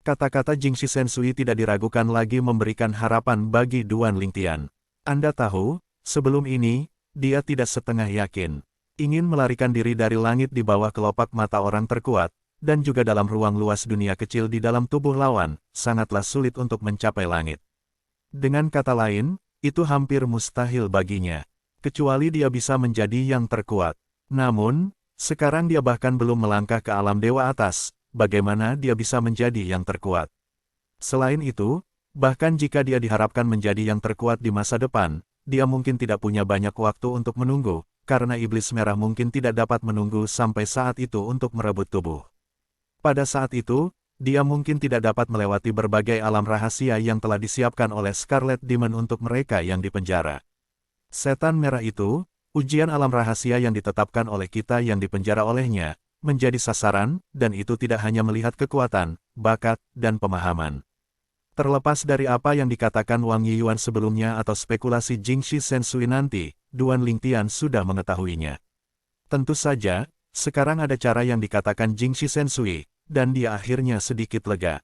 Kata-kata Jingxi Sensui tidak diragukan lagi memberikan harapan bagi Duan Lingtian. Anda tahu, sebelum ini, dia tidak setengah yakin. Ingin melarikan diri dari langit di bawah kelopak mata orang terkuat, dan juga dalam ruang luas dunia kecil di dalam tubuh lawan, sangatlah sulit untuk mencapai langit. Dengan kata lain, itu hampir mustahil baginya. Kecuali dia bisa menjadi yang terkuat. Namun, sekarang dia bahkan belum melangkah ke alam dewa atas. Bagaimana dia bisa menjadi yang terkuat? Selain itu, bahkan jika dia diharapkan menjadi yang terkuat di masa depan, dia mungkin tidak punya banyak waktu untuk menunggu, karena iblis merah mungkin tidak dapat menunggu sampai saat itu untuk merebut tubuh. Pada saat itu, dia mungkin tidak dapat melewati berbagai alam rahasia yang telah disiapkan oleh Scarlet Demon untuk mereka yang dipenjara. Setan merah itu, ujian alam rahasia yang ditetapkan oleh kita yang dipenjara olehnya, menjadi sasaran, dan itu tidak hanya melihat kekuatan, bakat, dan pemahaman. Terlepas dari apa yang dikatakan Wang Yiyuan sebelumnya atau spekulasi Jingxi Sensui nanti, Duan Lingtian sudah mengetahuinya. Tentu saja, sekarang ada cara yang dikatakan Jingxi Sensui, dan dia akhirnya sedikit lega.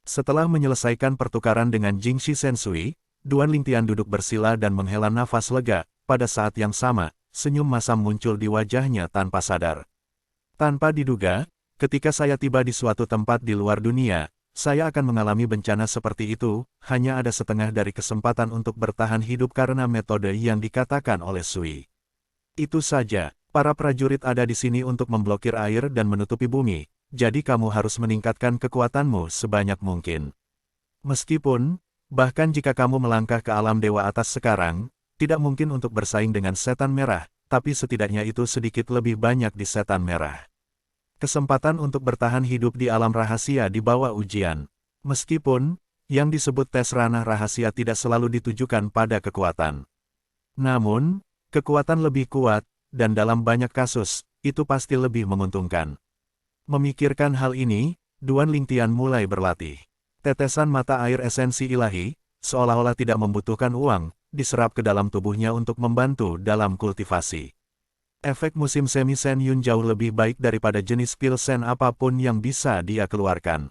Setelah menyelesaikan pertukaran dengan Jingxi Sensui, Duan Lingtian duduk bersila dan menghela nafas lega. Pada saat yang sama, senyum masam muncul di wajahnya tanpa sadar. Tanpa diduga, ketika saya tiba di suatu tempat di luar dunia, saya akan mengalami bencana seperti itu, hanya ada setengah dari kesempatan untuk bertahan hidup karena metode yang dikatakan oleh Sui. Itu saja, para prajurit ada di sini untuk memblokir air dan menutupi bumi, jadi kamu harus meningkatkan kekuatanmu sebanyak mungkin. Meskipun, bahkan jika kamu melangkah ke alam dewa atas sekarang, tidak mungkin untuk bersaing dengan setan merah, tapi setidaknya itu sedikit lebih banyak di setan merah. Kesempatan untuk bertahan hidup di alam rahasia di bawah ujian. Meskipun, yang disebut tes ranah rahasia tidak selalu ditujukan pada kekuatan. Namun, kekuatan lebih kuat, dan dalam banyak kasus, itu pasti lebih menguntungkan. Memikirkan hal ini, Duan Lingtian mulai berlatih. Tetesan mata air esensi ilahi, seolah-olah tidak membutuhkan uang, diserap ke dalam tubuhnya untuk membantu dalam kultivasi. Efek musim semi Sen Yun jauh lebih baik daripada jenis pil Sen apapun yang bisa dia keluarkan.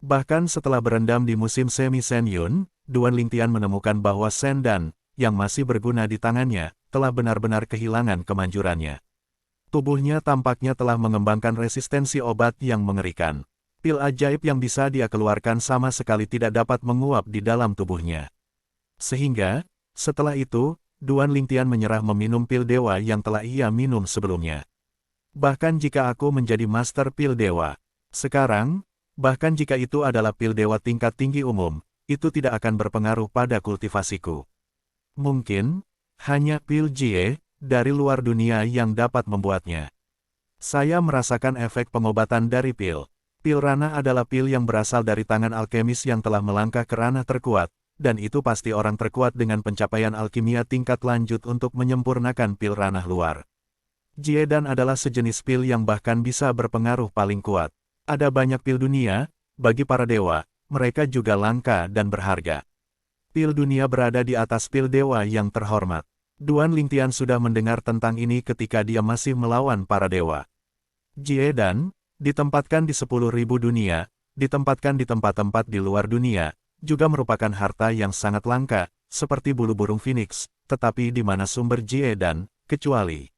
Bahkan setelah berendam di musim semi Sen Yun, Duan Lingtian menemukan bahwa Sen Dan, yang masih berguna di tangannya, telah benar-benar kehilangan kemanjurannya. Tubuhnya tampaknya telah mengembangkan resistensi obat yang mengerikan. Pil ajaib yang bisa dia keluarkan sama sekali tidak dapat menguap di dalam tubuhnya. Sehingga, setelah itu, Duan Lingtian menyerah meminum pil dewa yang telah ia minum sebelumnya. Bahkan jika aku menjadi master pil dewa, sekarang, bahkan jika itu adalah pil dewa tingkat tinggi umum, itu tidak akan berpengaruh pada kultivasiku. Mungkin, hanya pil Jie, dari luar dunia yang dapat membuatnya. Saya merasakan efek pengobatan dari pil. Pil ranah adalah pil yang berasal dari tangan alkemis yang telah melangkah ke ranah terkuat, dan itu pasti orang terkuat dengan pencapaian alkimia tingkat lanjut untuk menyempurnakan pil ranah luar. Jiedan adalah sejenis pil yang bahkan bisa berpengaruh paling kuat. Ada banyak pil dunia, bagi para dewa, mereka juga langka dan berharga. Pil dunia berada di atas pil dewa yang terhormat. Duan Lingtian sudah mendengar tentang ini ketika dia masih melawan para dewa. Jiedan, ditempatkan di 10.000 dunia, ditempatkan di tempat-tempat di luar dunia, juga merupakan harta yang sangat langka, seperti bulu burung phoenix, tetapi di mana sumber Jiedan, kecuali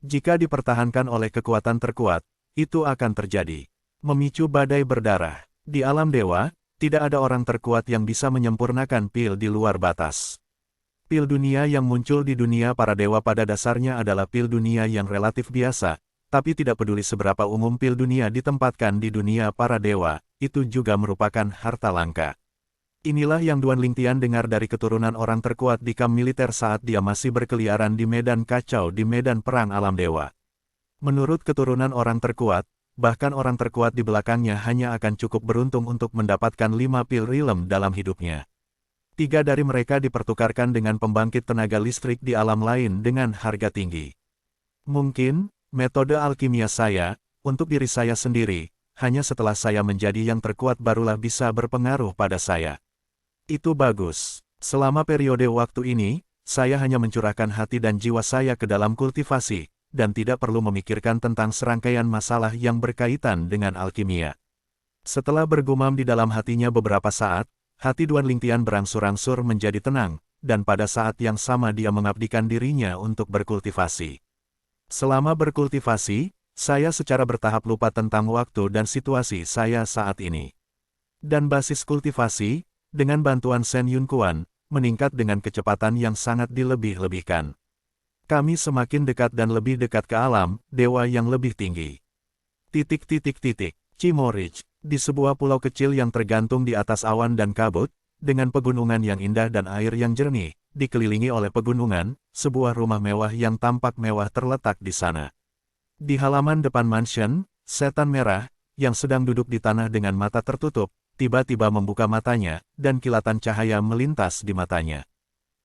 jika dipertahankan oleh kekuatan terkuat, itu akan terjadi. Memicu badai berdarah. Di alam dewa, tidak ada orang terkuat yang bisa menyempurnakan pil di luar batas. Pil dunia yang muncul di dunia para dewa pada dasarnya adalah pil dunia yang relatif biasa, tapi tidak peduli seberapa umum pil dunia ditempatkan di dunia para dewa, itu juga merupakan harta langka. Inilah yang Duan Lingtian dengar dari keturunan orang terkuat di kamp militer saat dia masih berkeliaran di medan kacau di medan perang alam dewa. Menurut keturunan orang terkuat, bahkan orang terkuat di belakangnya hanya akan cukup beruntung untuk mendapatkan 5 pil rilem dalam hidupnya. 3 dari mereka dipertukarkan dengan pembangkit tenaga listrik di alam lain dengan harga tinggi. Mungkin, metode alkimia saya, untuk diri saya sendiri, hanya setelah saya menjadi yang terkuat barulah bisa berpengaruh pada saya. Itu bagus. Selama periode waktu ini, saya hanya mencurahkan hati dan jiwa saya ke dalam kultivasi, dan tidak perlu memikirkan tentang serangkaian masalah yang berkaitan dengan alkimia. Setelah bergumam di dalam hatinya beberapa saat, hati Duan Lingtian berangsur-angsur menjadi tenang, dan pada saat yang sama dia mengabdikan dirinya untuk berkultivasi. Selama berkultivasi, saya secara bertahap lupa tentang waktu dan situasi saya saat ini. Dan basis kultivasi, dengan bantuan Shen Yunkuan, meningkat dengan kecepatan yang sangat dilebih-lebihkan. Kami semakin dekat dan lebih dekat ke alam, dewa yang lebih tinggi. Chimo Ridge, di sebuah pulau kecil yang tergantung di atas awan dan kabut, dengan pegunungan yang indah dan air yang jernih, dikelilingi oleh pegunungan, sebuah rumah mewah yang tampak mewah terletak di sana. Di halaman depan mansion, setan merah, yang sedang duduk di tanah dengan mata tertutup, tiba-tiba membuka matanya, dan kilatan cahaya melintas di matanya.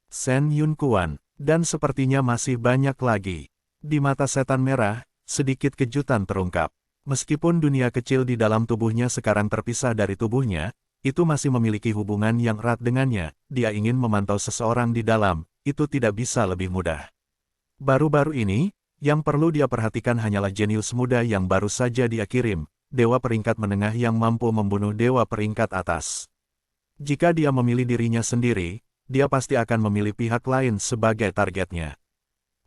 Shen Yunkuan, dan sepertinya masih banyak lagi. Di mata setan merah, sedikit kejutan terungkap. Meskipun dunia kecil di dalam tubuhnya sekarang terpisah dari tubuhnya, itu masih memiliki hubungan yang erat dengannya. Dia ingin memantau seseorang di dalam, itu tidak bisa lebih mudah. Baru-baru ini, yang perlu dia perhatikan hanyalah jenius muda yang baru saja dia kirim, dewa peringkat menengah yang mampu membunuh dewa peringkat atas. Jika dia memilih dirinya sendiri, dia pasti akan memilih pihak lain sebagai targetnya.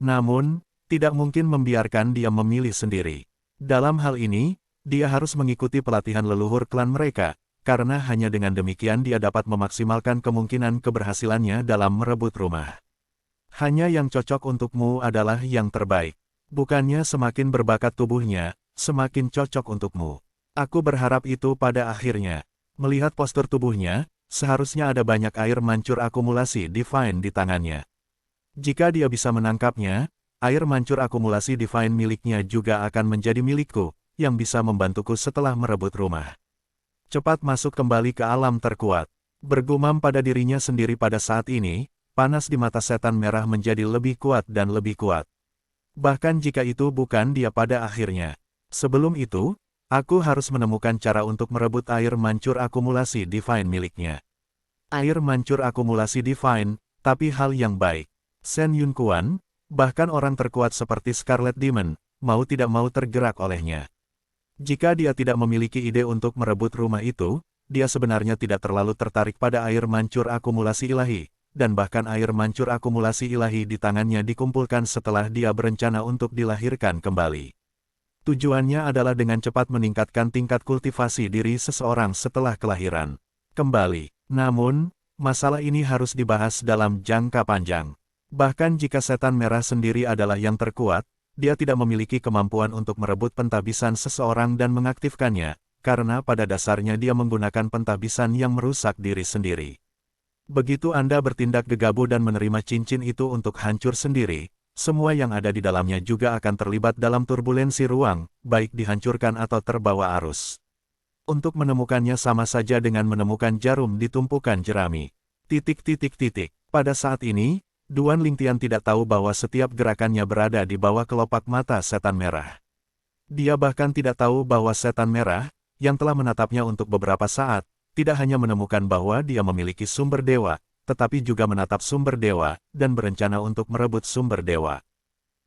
Namun, tidak mungkin membiarkan dia memilih sendiri. Dalam hal ini, dia harus mengikuti pelatihan leluhur klan mereka, karena hanya dengan demikian dia dapat memaksimalkan kemungkinan keberhasilannya dalam merebut rumah. Hanya yang cocok untukmu adalah yang terbaik. Bukannya semakin berbakat tubuhnya, semakin cocok untukmu. Aku berharap itu pada akhirnya. Melihat postur tubuhnya, seharusnya ada banyak air mancur akumulasi divine di tangannya. Jika dia bisa menangkapnya, air mancur akumulasi divine miliknya juga akan menjadi milikku, yang bisa membantuku setelah merebut rumah. Cepat masuk kembali ke alam terkuat. Bergumam pada dirinya sendiri pada saat ini, panas di mata setan merah menjadi lebih kuat dan lebih kuat. Bahkan jika itu bukan dia pada akhirnya. Sebelum itu, aku harus menemukan cara untuk merebut air mancur akumulasi divine miliknya. Air mancur akumulasi divine, tapi hal yang baik. Shen Yunkuan, bahkan orang terkuat seperti Scarlet Demon, mau tidak mau tergerak olehnya. Jika dia tidak memiliki ide untuk merebut rumah itu, dia sebenarnya tidak terlalu tertarik pada air mancur akumulasi ilahi, dan bahkan air mancur akumulasi ilahi di tangannya dikumpulkan setelah dia berencana untuk dilahirkan kembali. Tujuannya adalah dengan cepat meningkatkan tingkat kultivasi diri seseorang setelah kelahiran kembali. Namun, masalah ini harus dibahas dalam jangka panjang. Bahkan jika setan merah sendiri adalah yang terkuat, dia tidak memiliki kemampuan untuk merebut pentahbisan seseorang dan mengaktifkannya, karena pada dasarnya dia menggunakan pentahbisan yang merusak diri sendiri. Begitu Anda bertindak gegabah dan menerima cincin itu untuk hancur sendiri, semua yang ada di dalamnya juga akan terlibat dalam turbulensi ruang, baik dihancurkan atau terbawa arus. Untuk menemukannya sama saja dengan menemukan jarum di tumpukan jerami. Pada saat ini, Duan Lingtian tidak tahu bahwa setiap gerakannya berada di bawah kelopak mata setan merah. Dia bahkan tidak tahu bahwa setan merah, yang telah menatapnya untuk beberapa saat, tidak hanya menemukan bahwa dia memiliki sumber dewa, tetapi juga menatap sumber dewa, dan berencana untuk merebut sumber dewa.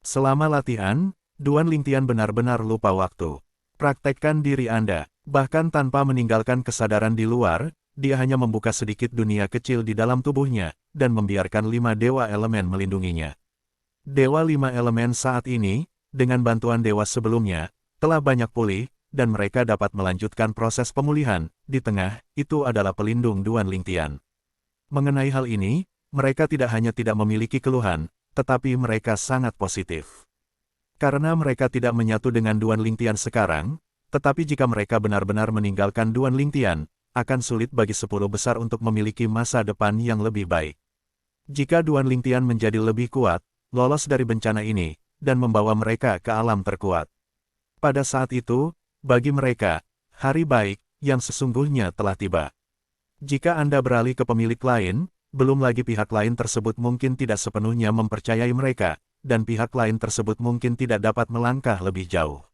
Selama latihan, Duan Lingtian benar-benar lupa waktu. Praktekkan diri Anda, bahkan tanpa meninggalkan kesadaran di luar, dia hanya membuka sedikit dunia kecil di dalam tubuhnya, dan membiarkan 5 dewa elemen melindunginya. Dewa 5 elemen saat ini, dengan bantuan dewa sebelumnya, telah banyak pulih, dan mereka dapat melanjutkan proses pemulihan. Di tengah, itu adalah pelindung Duan Lingtian. Mengenai hal ini, mereka tidak hanya tidak memiliki keluhan, tetapi mereka sangat positif. Karena mereka tidak menyatu dengan Duan Lingtian sekarang, tetapi jika mereka benar-benar meninggalkan Duan Lingtian, akan sulit bagi 10 besar untuk memiliki masa depan yang lebih baik. Jika Duan Lingtian menjadi lebih kuat, lolos dari bencana ini, dan membawa mereka ke alam terkuat. Pada saat itu, bagi mereka, hari baik, yang sesungguhnya telah tiba. Jika Anda beralih ke pemilik lain, belum lagi pihak lain tersebut mungkin tidak sepenuhnya mempercayai mereka, dan pihak lain tersebut mungkin tidak dapat melangkah lebih jauh.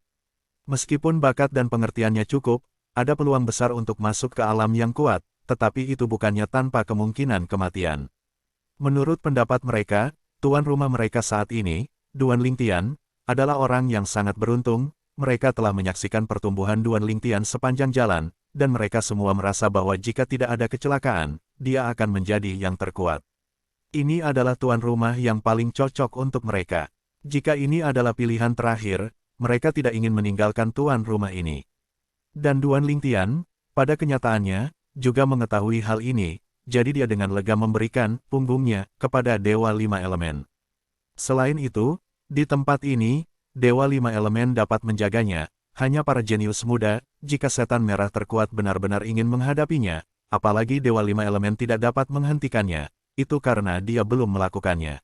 Meskipun bakat dan pengertiannya cukup, ada peluang besar untuk masuk ke alam yang kuat, tetapi itu bukannya tanpa kemungkinan kematian. Menurut pendapat mereka, tuan rumah mereka saat ini, Duan Lingtian, adalah orang yang sangat beruntung. Mereka telah menyaksikan pertumbuhan Duan Lingtian sepanjang jalan, dan mereka semua merasa bahwa jika tidak ada kecelakaan, dia akan menjadi yang terkuat. Ini adalah tuan rumah yang paling cocok untuk mereka. Jika ini adalah pilihan terakhir, mereka tidak ingin meninggalkan tuan rumah ini. Dan Duan Lingtian, pada kenyataannya, juga mengetahui hal ini, jadi dia dengan lega memberikan punggungnya kepada Dewa Lima Elemen. Selain itu, di tempat ini, Dewa Lima Elemen dapat menjaganya. Hanya para jenius muda, jika setan merah terkuat benar-benar ingin menghadapinya, apalagi Dewa Lima Elemen tidak dapat menghentikannya, itu karena dia belum melakukannya.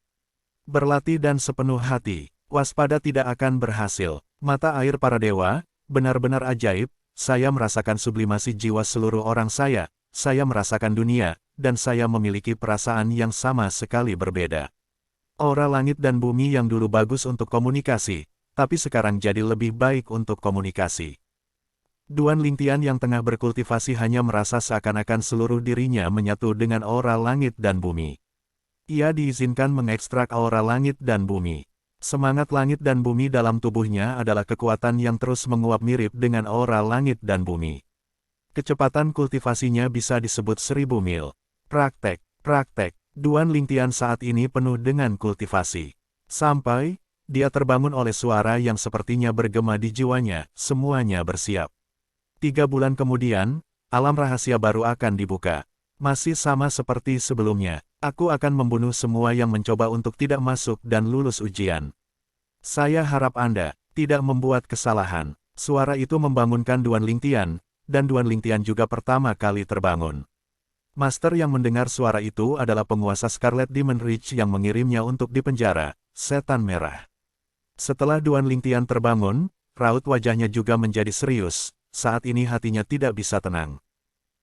Berlatih dan sepenuh hati, waspada tidak akan berhasil. Mata air para dewa, benar-benar ajaib, saya merasakan sublimasi jiwa seluruh orang saya merasakan dunia, dan saya memiliki perasaan yang sama sekali berbeda. Aura langit dan bumi yang dulu bagus untuk komunikasi, tapi sekarang jadi lebih baik untuk komunikasi. Duan Lingtian yang tengah berkultivasi hanya merasa seakan-akan seluruh dirinya menyatu dengan aura langit dan bumi. Ia diizinkan mengekstrak aura langit dan bumi. Semangat langit dan bumi dalam tubuhnya adalah kekuatan yang terus menguap mirip dengan aura langit dan bumi. Kecepatan kultivasinya bisa disebut 1000 mil. Praktek. Duan Lingtian saat ini penuh dengan kultivasi. Sampai, dia terbangun oleh suara yang sepertinya bergema di jiwanya, semuanya bersiap. 3 bulan kemudian, alam rahasia baru akan dibuka. Masih sama seperti sebelumnya, aku akan membunuh semua yang mencoba untuk tidak masuk dan lulus ujian. Saya harap Anda tidak membuat kesalahan. Suara itu membangunkan Duan Lingtian, dan Duan Lingtian juga pertama kali terbangun. Master yang mendengar suara itu adalah penguasa Scarlet Demon Reach yang mengirimnya untuk dipenjara, Setan Merah. Setelah Duan Lingtian terbangun, raut wajahnya juga menjadi serius, saat ini hatinya tidak bisa tenang.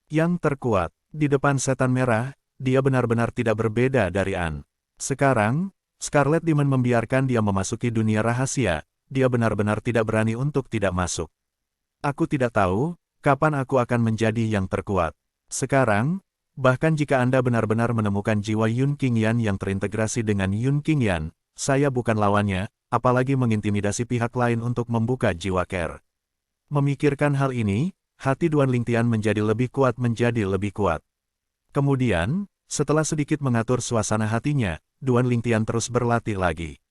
Yang terkuat, di depan Setan Merah, dia benar-benar tidak berbeda dari An. Sekarang, Scarlet Demon membiarkan dia memasuki dunia rahasia, dia benar-benar tidak berani untuk tidak masuk. Aku tidak tahu, kapan aku akan menjadi yang terkuat. Sekarang, bahkan jika Anda benar-benar menemukan jiwa Yun Qingyan yang terintegrasi dengan Yun Qingyan, saya bukan lawannya, apalagi mengintimidasi pihak lain untuk membuka jiwa Care. Memikirkan hal ini, hati Duan Lingtian menjadi lebih kuat. Kemudian, setelah sedikit mengatur suasana hatinya, Duan Lingtian terus berlatih lagi.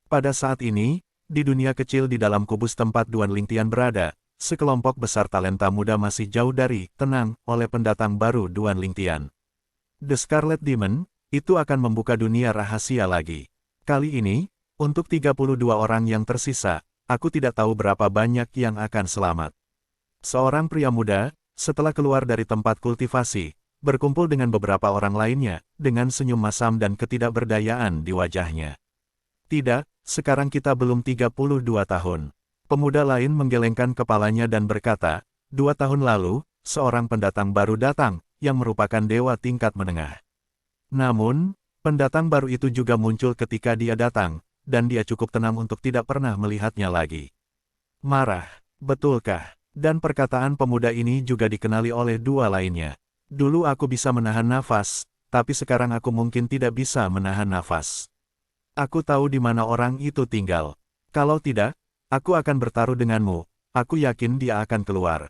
Pada saat ini, di dunia kecil di dalam kubus tempat Duan Lingtian berada, sekelompok besar talenta muda masih jauh dari tenang oleh pendatang baru Duan Lingtian. The Scarlet Demon, itu akan membuka dunia rahasia lagi. Kali ini, untuk 32 orang yang tersisa, aku tidak tahu berapa banyak yang akan selamat. Seorang pria muda, setelah keluar dari tempat kultivasi, berkumpul dengan beberapa orang lainnya, dengan senyum masam dan ketidakberdayaan di wajahnya. Tidak, sekarang kita belum 32 tahun. Pemuda lain menggelengkan kepalanya dan berkata, 2 tahun lalu, seorang pendatang baru datang, yang merupakan dewa tingkat menengah. Namun, pendatang baru itu juga muncul ketika dia datang, dan dia cukup tenang untuk tidak pernah melihatnya lagi. Marah, betulkah? Dan perkataan pemuda ini juga dikenali oleh 2 lainnya. Dulu aku bisa menahan nafas, tapi sekarang aku mungkin tidak bisa menahan nafas. Aku tahu di mana orang itu tinggal. Kalau tidak, aku akan bertaruh denganmu, aku yakin dia akan keluar.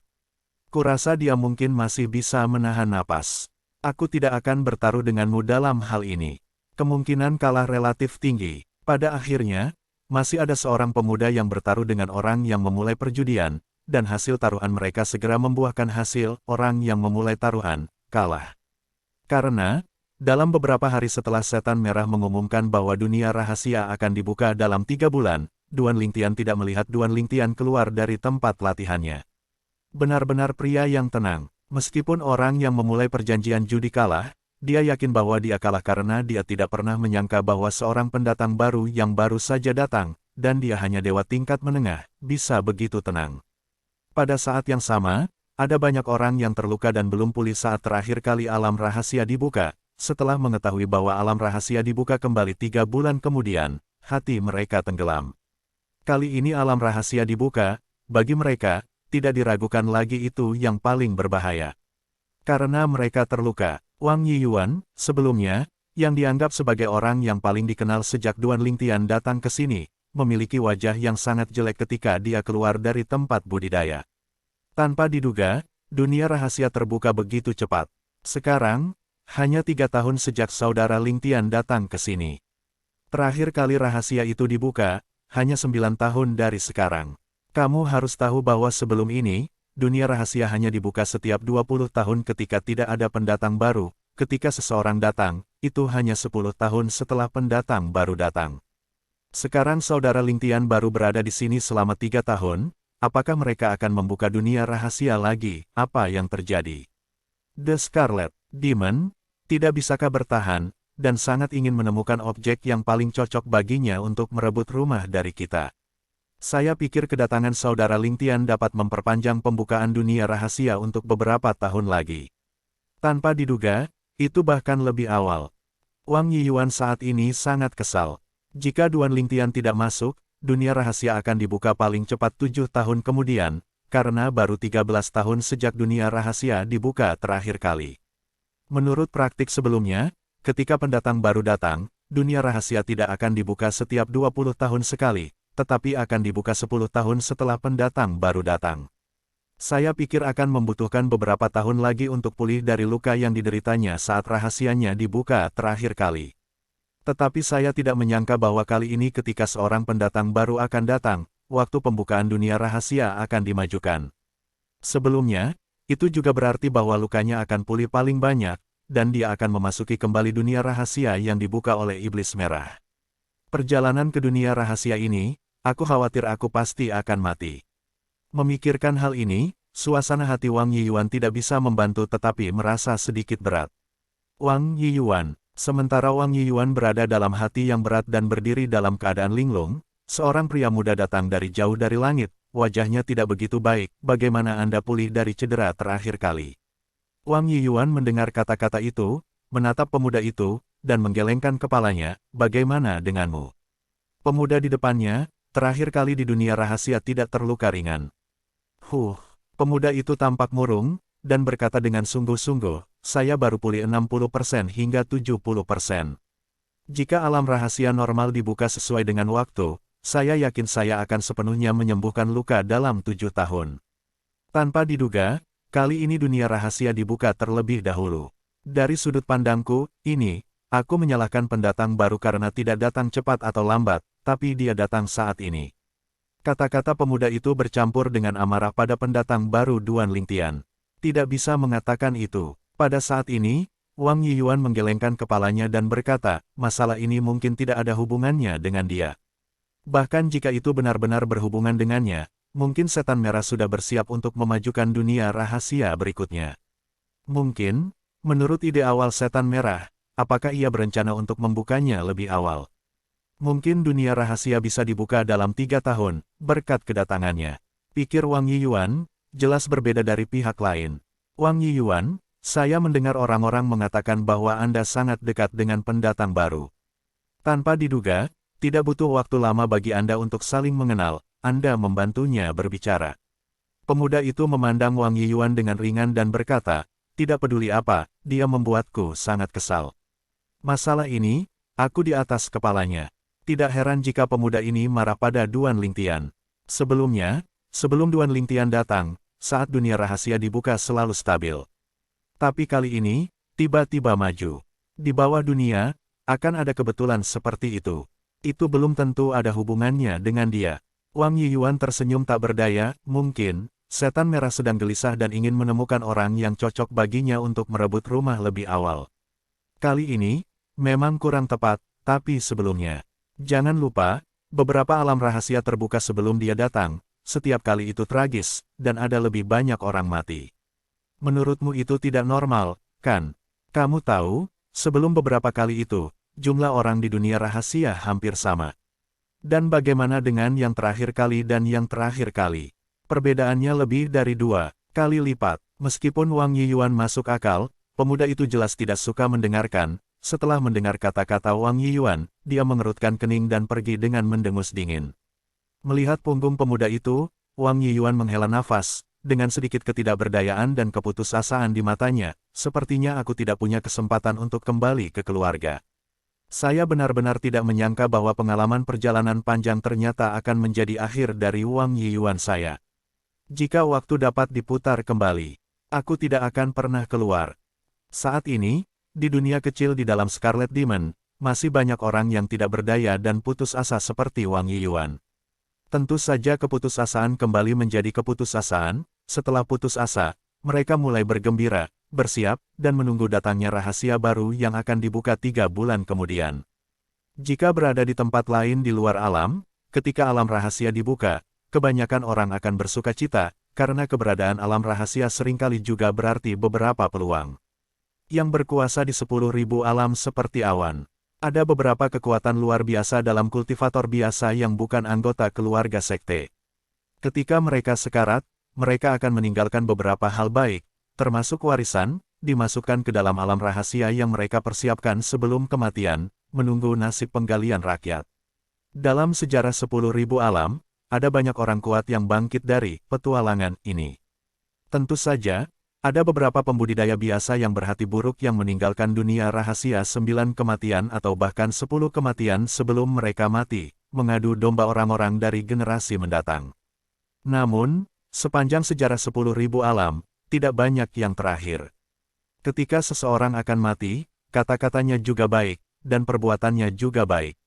Kurasa dia mungkin masih bisa menahan napas. Aku tidak akan bertaruh denganmu dalam hal ini. Kemungkinan kalah relatif tinggi. Pada akhirnya, masih ada seorang pemuda yang bertaruh dengan orang yang memulai perjudian, dan hasil taruhan mereka segera membuahkan hasil, orang yang memulai taruhan, kalah. Karena, dalam beberapa hari setelah Setan Merah mengumumkan bahwa dunia rahasia akan dibuka dalam 3 bulan, Duan Lingtian tidak melihat Duan Lingtian keluar dari tempat latihannya. Benar-benar pria yang tenang, meskipun orang yang memulai perjanjian judi kalah, dia yakin bahwa dia kalah karena dia tidak pernah menyangka bahwa seorang pendatang baru yang baru saja datang, dan dia hanya dewa tingkat menengah, bisa begitu tenang. Pada saat yang sama, ada banyak orang yang terluka dan belum pulih saat terakhir kali alam rahasia dibuka. Setelah mengetahui bahwa alam rahasia dibuka kembali 3 bulan kemudian, hati mereka tenggelam. Kali ini alam rahasia dibuka, bagi mereka, tidak diragukan lagi itu yang paling berbahaya. Karena mereka terluka, Wang Yiyuan, sebelumnya, yang dianggap sebagai orang yang paling dikenal sejak Duan Lingtian datang ke sini, memiliki wajah yang sangat jelek ketika dia keluar dari tempat budidaya. Tanpa diduga, dunia rahasia terbuka begitu cepat. Sekarang, hanya 3 tahun sejak saudara Ling Tian datang ke sini. Terakhir kali rahasia itu dibuka, hanya 9 tahun dari sekarang. Kamu harus tahu bahwa sebelum ini, dunia rahasia hanya dibuka setiap 20 tahun ketika tidak ada pendatang baru. Ketika seseorang datang, itu hanya 10 tahun setelah pendatang baru datang. Sekarang saudara Ling Tian baru berada di sini selama 3 tahun, apakah mereka akan membuka dunia rahasia lagi? Apa yang terjadi? The Scarlet Demon, tidak bisakah bertahan, dan sangat ingin menemukan objek yang paling cocok baginya untuk merebut rumah dari kita. Saya pikir kedatangan saudara Ling Tian dapat memperpanjang pembukaan dunia rahasia untuk beberapa tahun lagi. Tanpa diduga, itu bahkan lebih awal. Wang Yiyuan saat ini sangat kesal. Jika Duan Ling Tian tidak masuk, dunia rahasia akan dibuka paling cepat 7 tahun kemudian, karena baru 13 tahun sejak dunia rahasia dibuka terakhir kali. Menurut praktik sebelumnya, ketika pendatang baru datang, dunia rahasia tidak akan dibuka setiap 20 tahun sekali, tetapi akan dibuka 10 tahun setelah pendatang baru datang. Saya pikir akan membutuhkan beberapa tahun lagi untuk pulih dari luka yang dideritanya saat rahasianya dibuka terakhir kali. Tetapi saya tidak menyangka bahwa kali ini ketika seorang pendatang baru akan datang, waktu pembukaan dunia rahasia akan dimajukan. Sebelumnya, itu juga berarti bahwa lukanya akan pulih paling banyak, dan dia akan memasuki kembali dunia rahasia yang dibuka oleh Iblis Merah. Perjalanan ke dunia rahasia ini, aku khawatir aku pasti akan mati. Memikirkan hal ini, suasana hati Wang Yiyuan tidak bisa membantu tetapi merasa sedikit berat. Wang Yiyuan. Sementara Wang Yiyuan berada dalam hati yang berat dan berdiri dalam keadaan linglung, seorang pria muda datang dari jauh dari langit, wajahnya tidak begitu baik, bagaimana Anda pulih dari cedera terakhir kali? Wang Yiyuan mendengar kata-kata itu, menatap pemuda itu, dan menggelengkan kepalanya, bagaimana denganmu? Pemuda di depannya, terakhir kali di dunia rahasia tidak terluka ringan. Pemuda itu tampak murung, dan berkata dengan sungguh-sungguh, saya baru pulih 60% hingga 70%. Jika alam rahasia normal dibuka sesuai dengan waktu, saya yakin saya akan sepenuhnya menyembuhkan luka dalam 7 tahun. Tanpa diduga, kali ini dunia rahasia dibuka terlebih dahulu. Dari sudut pandangku, ini, aku menyalahkan pendatang baru karena tidak datang cepat atau lambat, tapi dia datang saat ini. Kata-kata pemuda itu bercampur dengan amarah pada pendatang baru Duan Ling Tian. Tidak bisa mengatakan itu. Pada saat ini, Wang Yiyuan menggelengkan kepalanya dan berkata, masalah ini mungkin tidak ada hubungannya dengan dia. Bahkan jika itu benar-benar berhubungan dengannya, mungkin setan merah sudah bersiap untuk memajukan dunia rahasia berikutnya. Mungkin, menurut ide awal setan merah, apakah ia berencana untuk membukanya lebih awal? Mungkin dunia rahasia bisa dibuka dalam 3 tahun, berkat kedatangannya. Pikir Wang Yiyuan, jelas berbeda dari pihak lain. Wang Yiyuan, saya mendengar orang-orang mengatakan bahwa Anda sangat dekat dengan pendatang baru. Tanpa diduga, tidak butuh waktu lama bagi Anda untuk saling mengenal, Anda membantunya berbicara. Pemuda itu memandang Wang Yiyuan dengan ringan dan berkata, tidak peduli apa, dia membuatku sangat kesal. Masalah ini, aku di atas kepalanya. Tidak heran jika pemuda ini marah pada Duan Ling Tian. Sebelumnya, sebelum Duan Ling Tian datang, saat dunia rahasia dibuka selalu stabil. Tapi kali ini, tiba-tiba maju. Di bawah dunia, akan ada kebetulan seperti itu. Itu belum tentu ada hubungannya dengan dia. Wang Yiyuan tersenyum tak berdaya, mungkin, setan merah sedang gelisah dan ingin menemukan orang yang cocok baginya untuk merebut rumah lebih awal. Kali ini, memang kurang tepat, tapi sebelumnya. Jangan lupa, beberapa alam rahasia terbuka sebelum dia datang, setiap kali itu tragis, dan ada lebih banyak orang mati. Menurutmu itu tidak normal, kan? Kamu tahu, sebelum beberapa kali itu, jumlah orang di dunia rahasia hampir sama. Dan bagaimana dengan yang terakhir kali dan yang terakhir kali? Perbedaannya lebih dari 2 kali lipat. Meskipun Wang Yiyuan masuk akal, pemuda itu jelas tidak suka mendengarkan. Setelah mendengar kata-kata Wang Yiyuan, dia mengerutkan kening dan pergi dengan mendengus dingin. Melihat punggung pemuda itu, Wang Yiyuan menghela nafas. Dengan sedikit ketidakberdayaan dan keputusasaan di matanya, sepertinya aku tidak punya kesempatan untuk kembali ke keluarga. Saya benar-benar tidak menyangka bahwa pengalaman perjalanan panjang ternyata akan menjadi akhir dari Wang Yiyuan saya. Jika waktu dapat diputar kembali, Aku tidak akan pernah keluar. Saat ini, di dunia kecil di dalam Scarlet Demon, masih banyak orang yang tidak berdaya dan putus asa seperti Wang Yiyuan. Tentu saja keputusasaan kembali menjadi keputusasaan. Setelah putus asa, mereka mulai bergembira, bersiap, dan menunggu datangnya rahasia baru yang akan dibuka 3 bulan kemudian. Jika berada di tempat lain di luar alam, ketika alam rahasia dibuka, kebanyakan orang akan bersuka cita, karena keberadaan alam rahasia seringkali juga berarti beberapa peluang. Yang berkuasa di 10.000 alam seperti awan. Ada beberapa kekuatan luar biasa dalam kultivator biasa yang bukan anggota keluarga sekte. Ketika mereka sekarat, mereka akan meninggalkan beberapa hal baik, termasuk warisan, dimasukkan ke dalam alam rahasia yang mereka persiapkan sebelum kematian, menunggu nasib penggalian rakyat. Dalam sejarah 10.000 alam, ada banyak orang kuat yang bangkit dari petualangan ini. Tentu saja, ada beberapa pembudidaya biasa yang berhati buruk yang meninggalkan dunia rahasia 9 kematian atau bahkan 10 kematian sebelum mereka mati, mengadu domba orang-orang dari generasi mendatang. Namun, sepanjang sejarah 10.000 alam, tidak banyak yang terakhir. Ketika seseorang akan mati, kata-katanya juga baik, dan perbuatannya juga baik.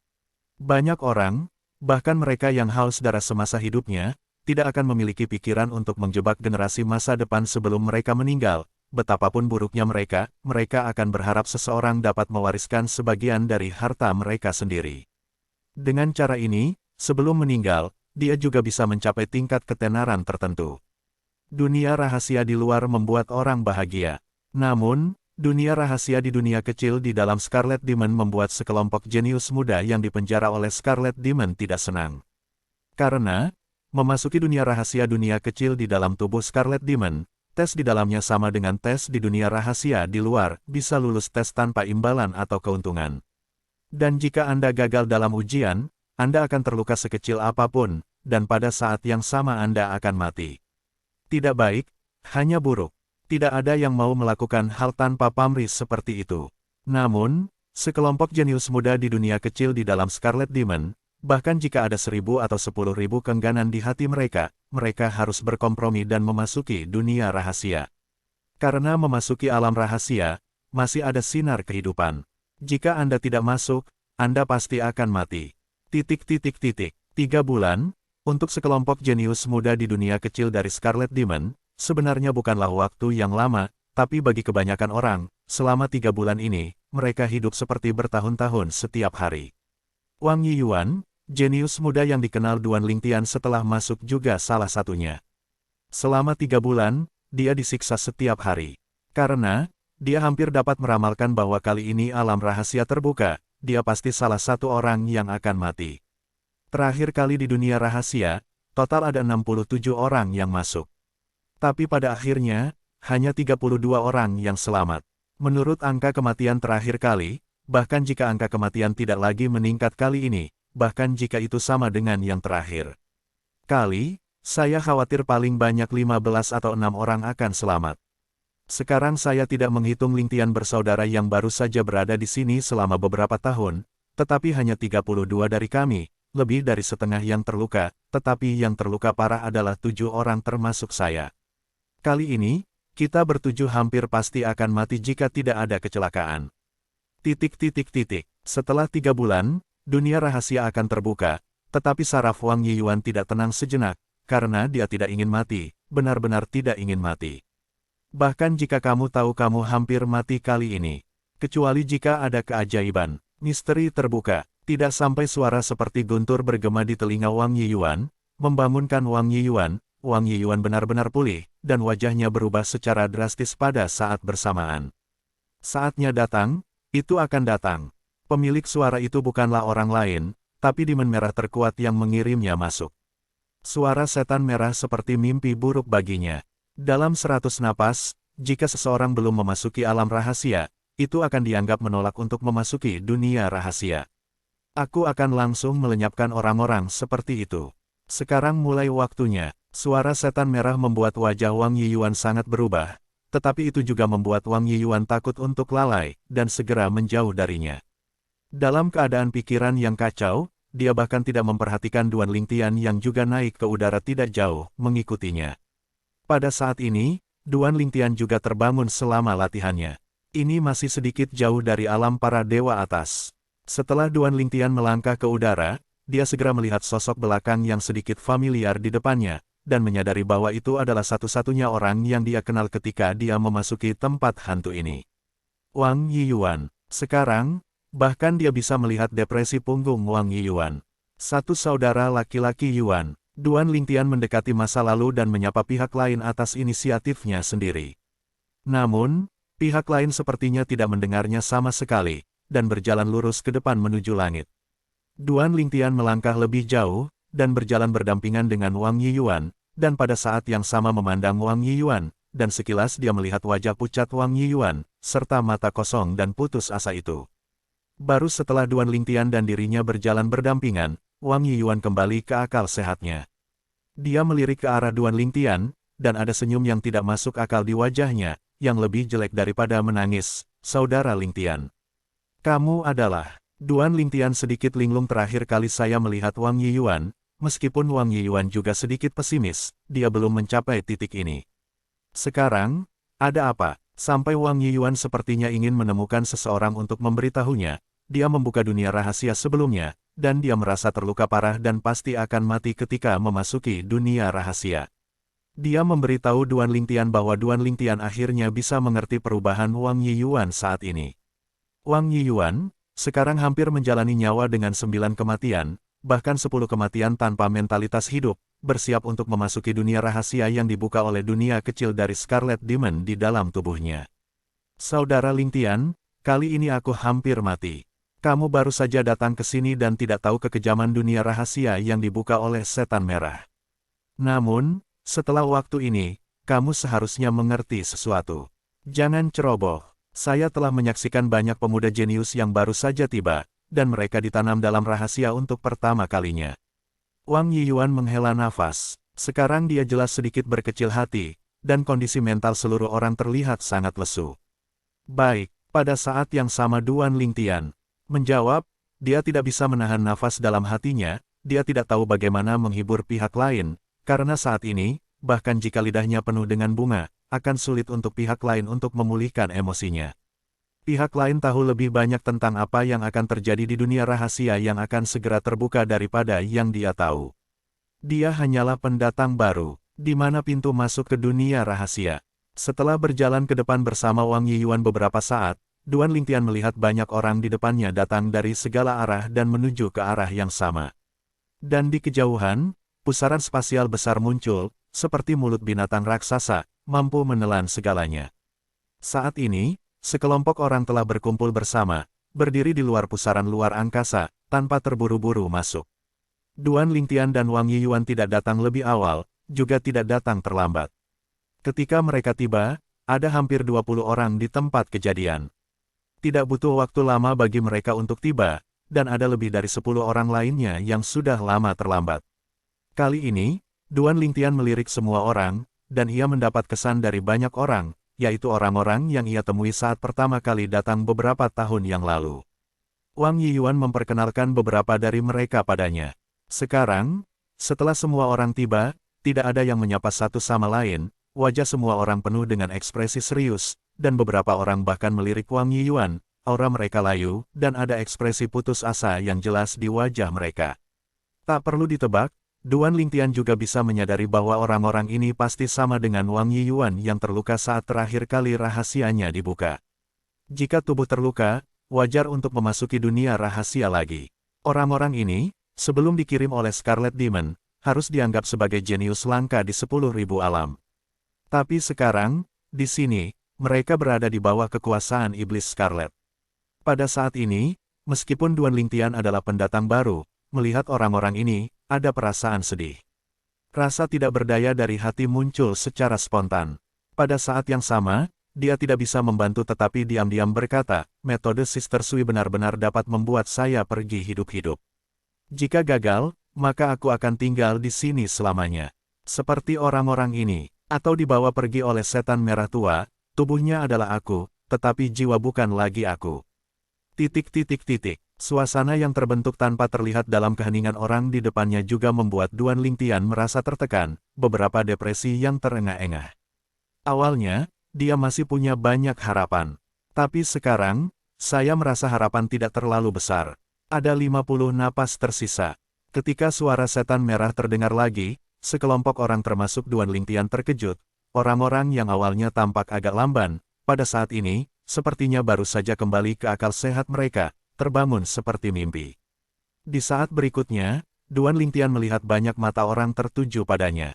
Banyak orang, bahkan mereka yang haus darah semasa hidupnya, tidak akan memiliki pikiran untuk menjebak generasi masa depan sebelum mereka meninggal. Betapapun buruknya mereka, mereka akan berharap seseorang dapat mewariskan sebagian dari harta mereka sendiri. Dengan cara ini, sebelum meninggal, dia juga bisa mencapai tingkat ketenaran tertentu. Dunia rahasia di luar membuat orang bahagia. Namun, dunia rahasia di dunia kecil di dalam Scarlet Demon membuat sekelompok jenius muda yang dipenjara oleh Scarlet Demon tidak senang. Karena, memasuki dunia rahasia dunia kecil di dalam tubuh Scarlet Demon, tes di dalamnya sama dengan tes di dunia rahasia di luar, bisa lulus tes tanpa imbalan atau keuntungan. Dan jika Anda gagal dalam ujian, Anda akan terluka sekecil apapun, dan pada saat yang sama Anda akan mati. Tidak baik, hanya buruk. Tidak ada yang mau melakukan hal tanpa pamrih seperti itu. Namun, sekelompok jenius muda di dunia kecil di dalam Scarlet Demon, bahkan jika ada 1.000 atau 10.000 kengganan di hati mereka, mereka harus berkompromi dan memasuki dunia rahasia. Karena memasuki alam rahasia, masih ada sinar kehidupan. Jika Anda tidak masuk, Anda pasti akan mati. 3 bulan, untuk sekelompok jenius muda di dunia kecil dari Scarlet Demon, sebenarnya bukanlah waktu yang lama, tapi bagi kebanyakan orang, selama 3 bulan ini, mereka hidup seperti bertahun-tahun setiap hari. Wang Yiyuan, jenius muda yang dikenal Duan Lingtian setelah masuk juga salah satunya. Selama 3 bulan, dia disiksa setiap hari. Karena, dia hampir dapat meramalkan bahwa kali ini alam rahasia terbuka, dia pasti salah satu orang yang akan mati. Terakhir kali di dunia rahasia, total ada 67 orang yang masuk. Tapi pada akhirnya, hanya 32 orang yang selamat. Menurut angka kematian terakhir kali, bahkan jika angka kematian tidak lagi meningkat kali ini, bahkan jika itu sama dengan yang terakhir kali, saya khawatir paling banyak 15 atau 6 orang akan selamat. Sekarang saya tidak menghitung Lingtian bersaudara yang baru saja berada di sini selama beberapa tahun, tetapi hanya 32 dari kami, lebih dari setengah yang terluka, tetapi yang terluka parah adalah 7 orang termasuk saya. Kali ini, kita bertujuh hampir pasti akan mati jika tidak ada kecelakaan. Setelah 3 bulan, dunia rahasia akan terbuka, tetapi saraf Wang Yiyuan tidak tenang sejenak, karena dia tidak ingin mati, benar-benar tidak ingin mati. Bahkan jika kamu tahu kamu hampir mati kali ini, kecuali jika ada keajaiban, misteri terbuka, tidak sampai suara seperti guntur bergema di telinga Wang Yiyuan, membangunkan Wang Yiyuan. Wang Yiyuan benar-benar pulih, dan wajahnya berubah secara drastis pada saat bersamaan. Saatnya datang, itu akan datang. Pemilik suara itu bukanlah orang lain, tapi Demon Merah terkuat yang mengirimnya masuk. Suara setan merah seperti mimpi buruk baginya. Dalam 100 napas, jika seseorang belum memasuki alam rahasia, itu akan dianggap menolak untuk memasuki dunia rahasia. Aku akan langsung melenyapkan orang-orang seperti itu. Sekarang mulai waktunya. Suara setan merah membuat wajah Wang Yiyuan sangat berubah, tetapi itu juga membuat Wang Yiyuan takut untuk lalai, dan segera menjauh darinya. Dalam keadaan pikiran yang kacau, dia bahkan tidak memperhatikan Duan Lingtian yang juga naik ke udara tidak jauh, mengikutinya. Pada saat ini, Duan Lingtian juga terbangun selama latihannya. Ini masih sedikit jauh dari alam para dewa atas. Setelah Duan Lingtian melangkah ke udara, dia segera melihat sosok belakang yang sedikit familiar di depannya, dan menyadari bahwa itu adalah satu-satunya orang yang dia kenal ketika dia memasuki tempat hantu ini. Wang Yiyuan. Sekarang, bahkan dia bisa melihat depresi punggung Wang Yiyuan. Satu saudara laki-laki Yuan. Duan Lingtian mendekati masa lalu dan menyapa pihak lain atas inisiatifnya sendiri. Namun, pihak lain sepertinya tidak mendengarnya sama sekali, dan berjalan lurus ke depan menuju langit. Duan Lingtian melangkah lebih jauh, dan berjalan berdampingan dengan Wang Yiyuan, dan pada saat yang sama memandang Wang Yiyuan, dan sekilas dia melihat wajah pucat Wang Yiyuan, serta mata kosong dan putus asa itu. Baru setelah Duan Lingtian dan dirinya berjalan berdampingan, Wang Yiyuan kembali ke akal sehatnya. Dia melirik ke arah Duan Lingtian, dan ada senyum yang tidak masuk akal di wajahnya, yang lebih jelek daripada menangis, "Saudara Lingtian. Kamu adalah..." Duan Lingtian sedikit linglung. Terakhir kali saya melihat Wang Yiyuan, meskipun Wang Yiyuan juga sedikit pesimis, dia belum mencapai titik ini. Sekarang, ada apa? Sampai Wang Yiyuan sepertinya ingin menemukan seseorang untuk memberitahunya, dia membuka dunia rahasia sebelumnya, dan dia merasa terluka parah dan pasti akan mati ketika memasuki dunia rahasia. Dia memberitahu Duan Lingtian bahwa Duan Lingtian akhirnya bisa mengerti perubahan Wang Yiyuan saat ini. Wang Yiyuan, sekarang hampir menjalani nyawa dengan 9 kematian, bahkan 10 kematian tanpa mentalitas hidup, bersiap untuk memasuki dunia rahasia yang dibuka oleh dunia kecil dari Scarlet Demon di dalam tubuhnya. Saudara Lingtian, kali ini aku hampir mati. Kamu baru saja datang ke sini dan tidak tahu kekejaman dunia rahasia yang dibuka oleh setan merah. Namun, setelah waktu ini, kamu seharusnya mengerti sesuatu. Jangan ceroboh. Saya telah menyaksikan banyak pemuda jenius yang baru saja tiba, dan mereka ditanam dalam rahasia untuk pertama kalinya. Wang Yiyuan menghela nafas. Sekarang dia jelas sedikit berkecil hati, dan kondisi mental seluruh orang terlihat sangat lesu. Baik, pada saat yang sama Duan Lingtian menjawab, dia tidak bisa menahan nafas dalam hatinya, dia tidak tahu bagaimana menghibur pihak lain, karena saat ini, bahkan jika lidahnya penuh dengan bunga, akan sulit untuk pihak lain untuk memulihkan emosinya. Pihak lain tahu lebih banyak tentang apa yang akan terjadi di dunia rahasia yang akan segera terbuka daripada yang dia tahu. Dia hanyalah pendatang baru, di mana pintu masuk ke dunia rahasia. Setelah berjalan ke depan bersama Wang Yiyuan beberapa saat, Duan Lingtian melihat banyak orang di depannya datang dari segala arah dan menuju ke arah yang sama. Dan di kejauhan, pusaran spasial besar muncul, seperti mulut binatang raksasa, mampu menelan segalanya. Saat ini, sekelompok orang telah berkumpul bersama, berdiri di luar pusaran luar angkasa, tanpa terburu-buru masuk. Duan Lingtian dan Wang Yiyuan tidak datang lebih awal, juga tidak datang terlambat. Ketika mereka tiba, ada hampir 20 orang di tempat kejadian. Tidak butuh waktu lama bagi mereka untuk tiba, dan ada lebih dari 10 orang lainnya yang sudah lama terlambat. Kali ini, Duan Lingtian melirik semua orang, dan ia mendapat kesan dari banyak orang, yaitu orang-orang yang ia temui saat pertama kali datang beberapa tahun yang lalu. Wang Yiyuan memperkenalkan beberapa dari mereka padanya. Sekarang, setelah semua orang tiba, tidak ada yang menyapa satu sama lain, wajah semua orang penuh dengan ekspresi serius, dan beberapa orang bahkan melirik Wang Yiyuan, aura mereka layu, dan ada ekspresi putus asa yang jelas di wajah mereka. Tak perlu ditebak, Duan Lingtian juga bisa menyadari bahwa orang-orang ini pasti sama dengan Wang Yiyuan yang terluka saat terakhir kali rahasianya dibuka. Jika tubuh terluka, wajar untuk memasuki dunia rahasia lagi. Orang-orang ini, sebelum dikirim oleh Scarlet Demon, harus dianggap sebagai jenius langka di 10.000 alam. Tapi sekarang, di sini, mereka berada di bawah kekuasaan Iblis Scarlet. Pada saat ini, meskipun Duan Lingtian adalah pendatang baru, melihat orang-orang ini, ada perasaan sedih. Rasa tidak berdaya dari hati muncul secara spontan. Pada saat yang sama, dia tidak bisa membantu tetapi diam-diam berkata, metode Sister Sui benar-benar dapat membuat saya pergi hidup-hidup. Jika gagal, maka aku akan tinggal di sini selamanya. Seperti orang-orang ini, atau dibawa pergi oleh setan merah tua, tubuhnya adalah aku, tetapi jiwa bukan lagi aku. Suasana yang terbentuk tanpa terlihat dalam keheningan orang di depannya juga membuat Duan Lingtian merasa tertekan, beberapa depresi yang terengah-engah. Awalnya, dia masih punya banyak harapan. Tapi sekarang, saya merasa harapan tidak terlalu besar. Ada 50 napas tersisa. Ketika suara setan merah terdengar lagi, sekelompok orang termasuk Duan Lingtian terkejut. Orang-orang yang awalnya tampak agak lamban, pada saat ini, sepertinya baru saja kembali ke akal sehat mereka, terbangun seperti mimpi. Di saat berikutnya, Duan Lingtian melihat banyak mata orang tertuju padanya.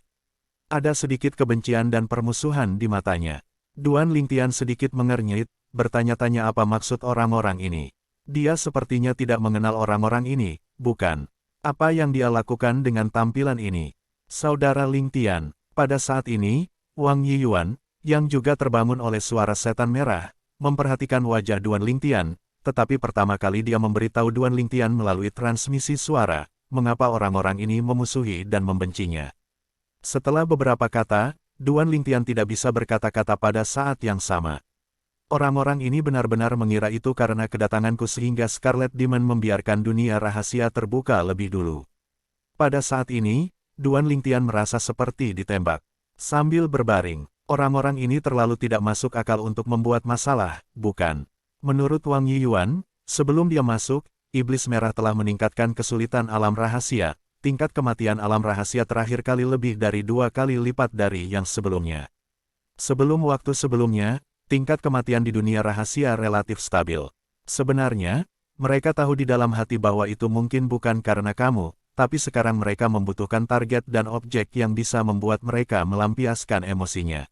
Ada sedikit kebencian dan permusuhan di matanya. Duan Lingtian sedikit mengernyit, bertanya-tanya apa maksud orang-orang ini. Dia sepertinya tidak mengenal orang-orang ini, bukan? Apa yang dia lakukan dengan tampilan ini? Saudara Lingtian, pada saat ini, Wang Yiyuan, yang juga terbangun oleh suara setan merah, memperhatikan wajah Duan Lingtian, tetapi pertama kali dia memberitahu Duan Lingtian melalui transmisi suara, mengapa orang-orang ini memusuhi dan membencinya. Setelah beberapa kata, Duan Lingtian tidak bisa berkata-kata pada saat yang sama. Orang-orang ini benar-benar mengira itu karena kedatanganku sehingga Scarlet Demon membiarkan dunia rahasia terbuka lebih dulu. Pada saat ini, Duan Lingtian merasa seperti ditembak. Sambil berbaring, orang-orang ini terlalu tidak masuk akal untuk membuat masalah, bukan? Menurut Wang Yiyuan, sebelum dia masuk, Iblis Merah telah meningkatkan kesulitan alam rahasia. Tingkat kematian alam rahasia terakhir kali lebih dari 2 kali lipat dari yang sebelumnya. Sebelum waktu sebelumnya, tingkat kematian di dunia rahasia relatif stabil. Sebenarnya, mereka tahu di dalam hati bahwa itu mungkin bukan karena kamu, tapi sekarang mereka membutuhkan target dan objek yang bisa membuat mereka melampiaskan emosinya.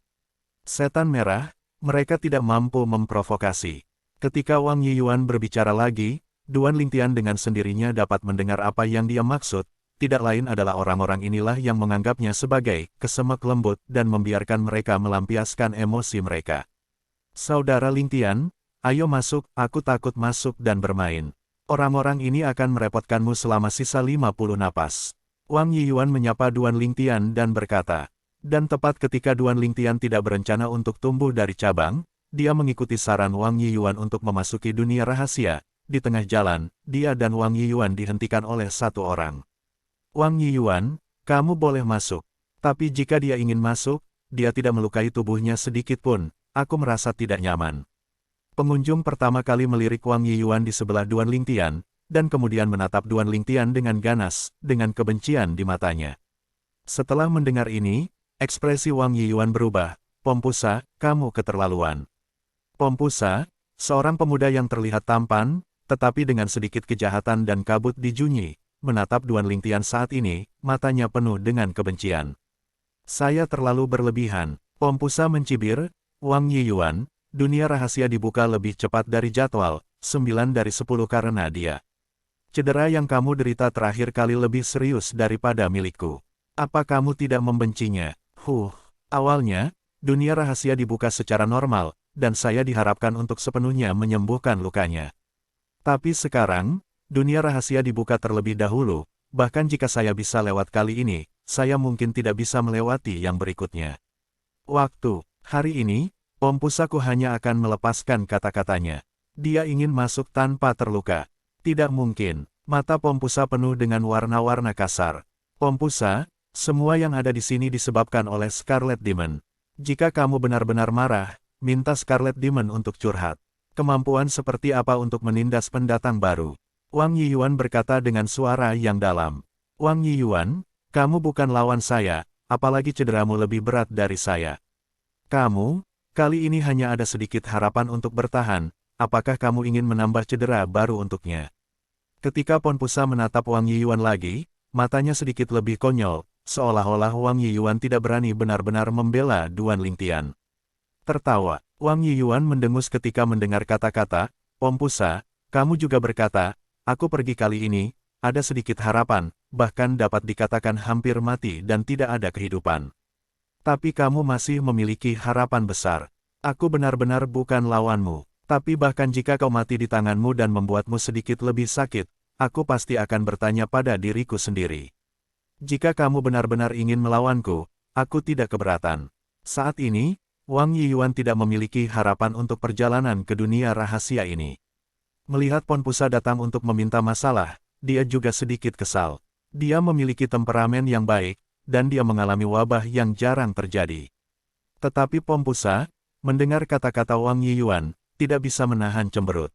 Setan merah, mereka tidak mampu memprovokasi. Ketika Wang Yiyuan berbicara lagi, Duan Lingtian dengan sendirinya dapat mendengar apa yang dia maksud. Tidak lain adalah orang-orang inilah yang menganggapnya sebagai kesemek lembut dan membiarkan mereka melampiaskan emosi mereka. Saudara Lingtian, ayo masuk, aku takut masuk dan bermain. Orang-orang ini akan merepotkanmu selama sisa 50 napas. Wang Yiyuan menyapa Duan Lingtian dan berkata, dan tepat ketika Duan Lingtian tidak berencana untuk tumbuh dari cabang, dia mengikuti saran Wang Yiyuan untuk memasuki dunia rahasia. Di tengah jalan, dia dan Wang Yiyuan dihentikan oleh satu orang. Wang Yiyuan, kamu boleh masuk. Tapi jika dia ingin masuk, dia tidak melukai tubuhnya sedikit pun, aku merasa tidak nyaman. Pengunjung pertama kali melirik Wang Yiyuan di sebelah Duan Lingtian, dan kemudian menatap Duan Lingtian dengan ganas, dengan kebencian di matanya. Setelah mendengar ini, ekspresi Wang Yiyuan berubah, Pompusa, kamu keterlaluan. Pompusa, seorang pemuda yang terlihat tampan, tetapi dengan sedikit kejahatan dan kabut di Junyi, menatap Duan Lingtian saat ini, matanya penuh dengan kebencian. Saya terlalu berlebihan. Pompusa mencibir, Wang Yiyuan, dunia rahasia dibuka lebih cepat dari jadwal, 9 dari 10 karena dia. Cedera yang kamu derita terakhir kali lebih serius daripada milikku. Apa kamu tidak membencinya? Awalnya, dunia rahasia dibuka secara normal, dan saya diharapkan untuk sepenuhnya menyembuhkan lukanya. Tapi sekarang, dunia rahasia dibuka terlebih dahulu, bahkan jika saya bisa lewat kali ini, saya mungkin tidak bisa melewati yang berikutnya. Hari ini, Pompusaku hanya akan melepaskan kata-katanya. Dia ingin masuk tanpa terluka. Tidak mungkin. Mata Pompusa penuh dengan warna-warna kasar. Pompusa, semua yang ada di sini disebabkan oleh Scarlet Demon. Jika kamu benar-benar marah, minta Scarlet Demon untuk curhat. Kemampuan seperti apa untuk menindas pendatang baru? Wang Yiyuan berkata dengan suara yang dalam. Wang Yiyuan, kamu bukan lawan saya, apalagi cederamu lebih berat dari saya. Kamu, kali ini hanya ada sedikit harapan untuk bertahan, apakah kamu ingin menambah cedera baru untuknya? Ketika Pompusa menatap Wang Yiyuan lagi, matanya sedikit lebih konyol, seolah-olah Wang Yiyuan tidak berani benar-benar membela Duan Lingtian. Tertawa, Wang Yiyuan mendengus ketika mendengar kata-kata, Pompusa, kamu juga berkata, aku pergi kali ini, ada sedikit harapan, bahkan dapat dikatakan hampir mati dan tidak ada kehidupan. Tapi kamu masih memiliki harapan besar. Aku benar-benar bukan lawanmu, tapi bahkan jika kau mati di tanganmu dan membuatmu sedikit lebih sakit, aku pasti akan bertanya pada diriku sendiri. Jika kamu benar-benar ingin melawanku, aku tidak keberatan. Saat ini, Wang Yiyuan tidak memiliki harapan untuk perjalanan ke dunia rahasia ini. Melihat Pompusa datang untuk meminta masalah, dia juga sedikit kesal. Dia memiliki temperamen yang baik, dan dia mengalami wabah yang jarang terjadi. Tetapi Pompusa, mendengar kata-kata Wang Yiyuan, tidak bisa menahan cemberut.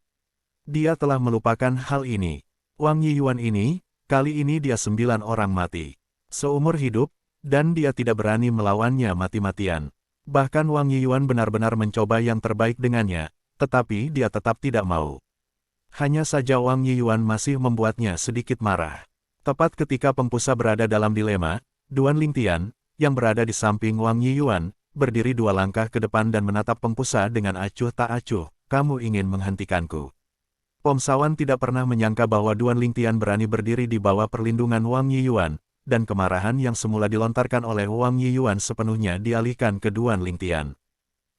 Dia telah melupakan hal ini. Wang Yiyuan ini, kali ini dia 9 orang mati. Seumur hidup, dan dia tidak berani melawannya mati-matian. Bahkan Wang Yiyuan benar-benar mencoba yang terbaik dengannya, tetapi dia tetap tidak mau. Hanya saja Wang Yiyuan masih membuatnya sedikit marah. Tepat ketika Pompusa berada dalam dilema, Duan Lingtian, yang berada di samping Wang Yiyuan, berdiri 2 langkah ke depan dan menatap Pompusa dengan acuh tak acuh, "Kamu ingin menghentikanku?" Pomsawan tidak pernah menyangka bahwa Duan Lingtian berani berdiri di bawah perlindungan Wang Yiyuan, dan kemarahan yang semula dilontarkan oleh Wang Yiyuan sepenuhnya dialihkan ke Duan Lingtian.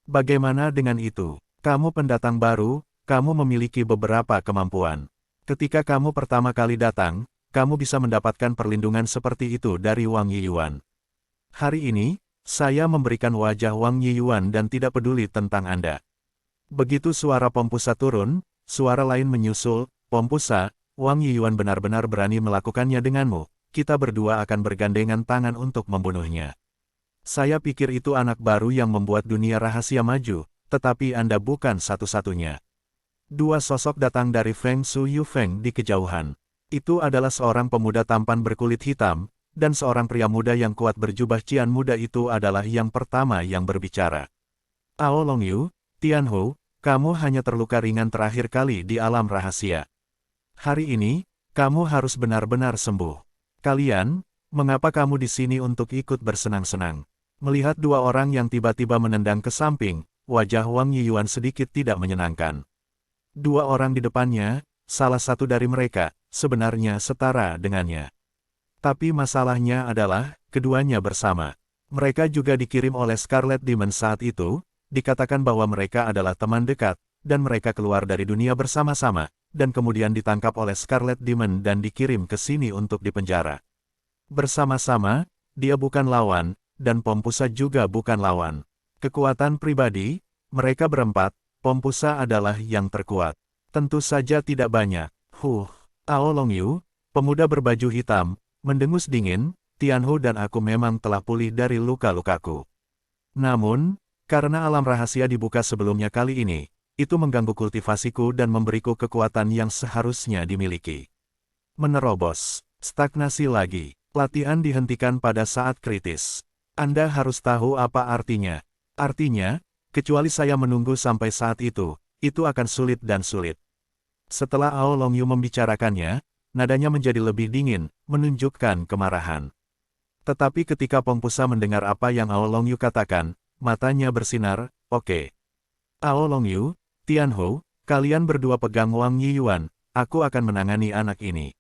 "Bagaimana dengan itu? Kamu pendatang baru, kamu memiliki beberapa kemampuan. Ketika kamu pertama kali datang, kamu bisa mendapatkan perlindungan seperti itu dari Wang Yiyuan. Hari ini, saya memberikan wajah Wang Yiyuan dan tidak peduli tentang Anda." Begitu suara Pompusa turun, suara lain menyusul, "Pompusa, Wang Yiyuan benar-benar berani melakukannya denganmu. Kita berdua akan bergandengan tangan untuk membunuhnya. Saya pikir itu anak baru yang membuat dunia rahasia maju, tetapi Anda bukan satu-satunya." 2 sosok datang dari Feng Su Yufeng di kejauhan. Itu adalah seorang pemuda tampan berkulit hitam, dan seorang pria muda yang kuat berjubah cian muda itu adalah yang pertama yang berbicara. "Ao Longyu, Tianhu, kamu hanya terluka ringan terakhir kali di alam rahasia. Hari ini, kamu harus benar-benar sembuh. Kalian, mengapa kamu di sini untuk ikut bersenang-senang?" Melihat 2 orang yang tiba-tiba menendang ke samping, wajah Wang Yiyuan sedikit tidak menyenangkan. 2 orang di depannya, salah satu dari mereka, sebenarnya setara dengannya. Tapi masalahnya adalah, keduanya bersama. Mereka juga dikirim oleh Scarlet Demon saat itu, dikatakan bahwa mereka adalah teman dekat, dan mereka keluar dari dunia bersama-sama, dan kemudian ditangkap oleh Scarlet Demon dan dikirim ke sini untuk dipenjara. Bersama-sama, dia bukan lawan, dan Pompusa juga bukan lawan. Kekuatan pribadi, mereka berempat, Pompusa adalah yang terkuat. Tentu saja tidak banyak. Ao Longyu, pemuda berbaju hitam, mendengus dingin, "Tianhu dan aku memang telah pulih dari luka-lukaku. Namun, karena alam rahasia dibuka sebelumnya kali ini, itu mengganggu kultivasiku dan memberiku kekuatan yang seharusnya dimiliki. Menerobos, stagnasi lagi, latihan dihentikan pada saat kritis. Anda harus tahu apa artinya. Artinya, kecuali saya menunggu sampai saat itu akan sulit dan sulit." Setelah Ao Longyu membicarakannya, nadanya menjadi lebih dingin, menunjukkan kemarahan. Tetapi ketika Pompusa mendengar apa yang Ao Longyu katakan, matanya bersinar, "Oke. Ao Longyu, Tianhu, kalian berdua pegang Wang Yiyuan, aku akan menangani anak ini.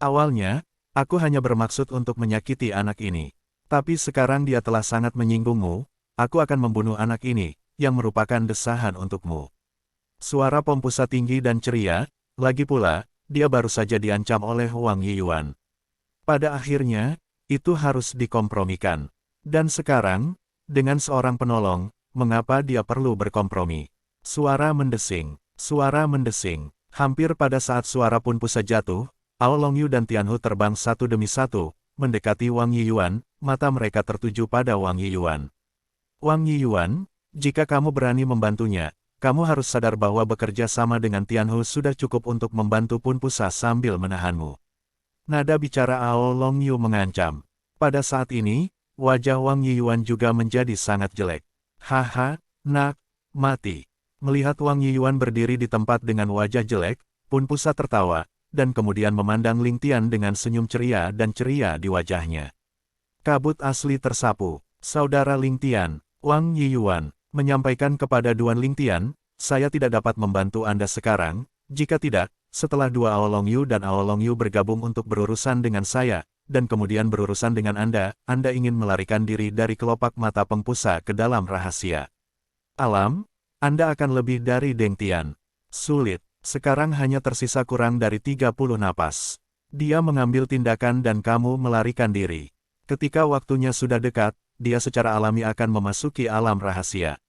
Awalnya, aku hanya bermaksud untuk menyakiti anak ini. Tapi sekarang dia telah sangat menyinggungmu, aku akan membunuh anak ini, yang merupakan desahan untukmu." Suara Pompusa tinggi dan ceria, lagi pula, dia baru saja diancam oleh Wang Yiyuan. Pada akhirnya, itu harus dikompromikan. Dan sekarang, dengan seorang penolong, mengapa dia perlu berkompromi? Suara mendesing, hampir pada saat suara Pompusa jatuh, Ao Longyu dan Tianhu terbang satu demi satu, mendekati Wang Yiyuan, mata mereka tertuju pada Wang Yiyuan. "Wang Yiyuan, jika kamu berani membantunya, kamu harus sadar bahwa bekerja sama dengan Tianhu sudah cukup untuk membantu Pompusa sambil menahanmu." Nada bicara Ao Longyu mengancam. Pada saat ini, wajah Wang Yiyuan juga menjadi sangat jelek. "Haha, nak, mati." Melihat Wang Yiyuan berdiri di tempat dengan wajah jelek, Pompusa tertawa, dan kemudian memandang Lingtian dengan senyum ceria dan ceria di wajahnya. Kabut asli tersapu. "Saudara Lingtian, Wang Yiyuan menyampaikan kepada Duan Lingtian, saya tidak dapat membantu Anda sekarang, jika tidak, setelah 2 Ao Longyu dan Ao Longyu bergabung untuk berurusan dengan saya, dan kemudian berurusan dengan Anda ingin melarikan diri dari kelopak mata Pompusa ke dalam rahasia alam, Anda akan lebih dari Deng Tian. Sulit, sekarang hanya tersisa kurang dari 30 napas. Dia mengambil tindakan dan kamu melarikan diri. Ketika waktunya sudah dekat, dia secara alami akan memasuki alam rahasia.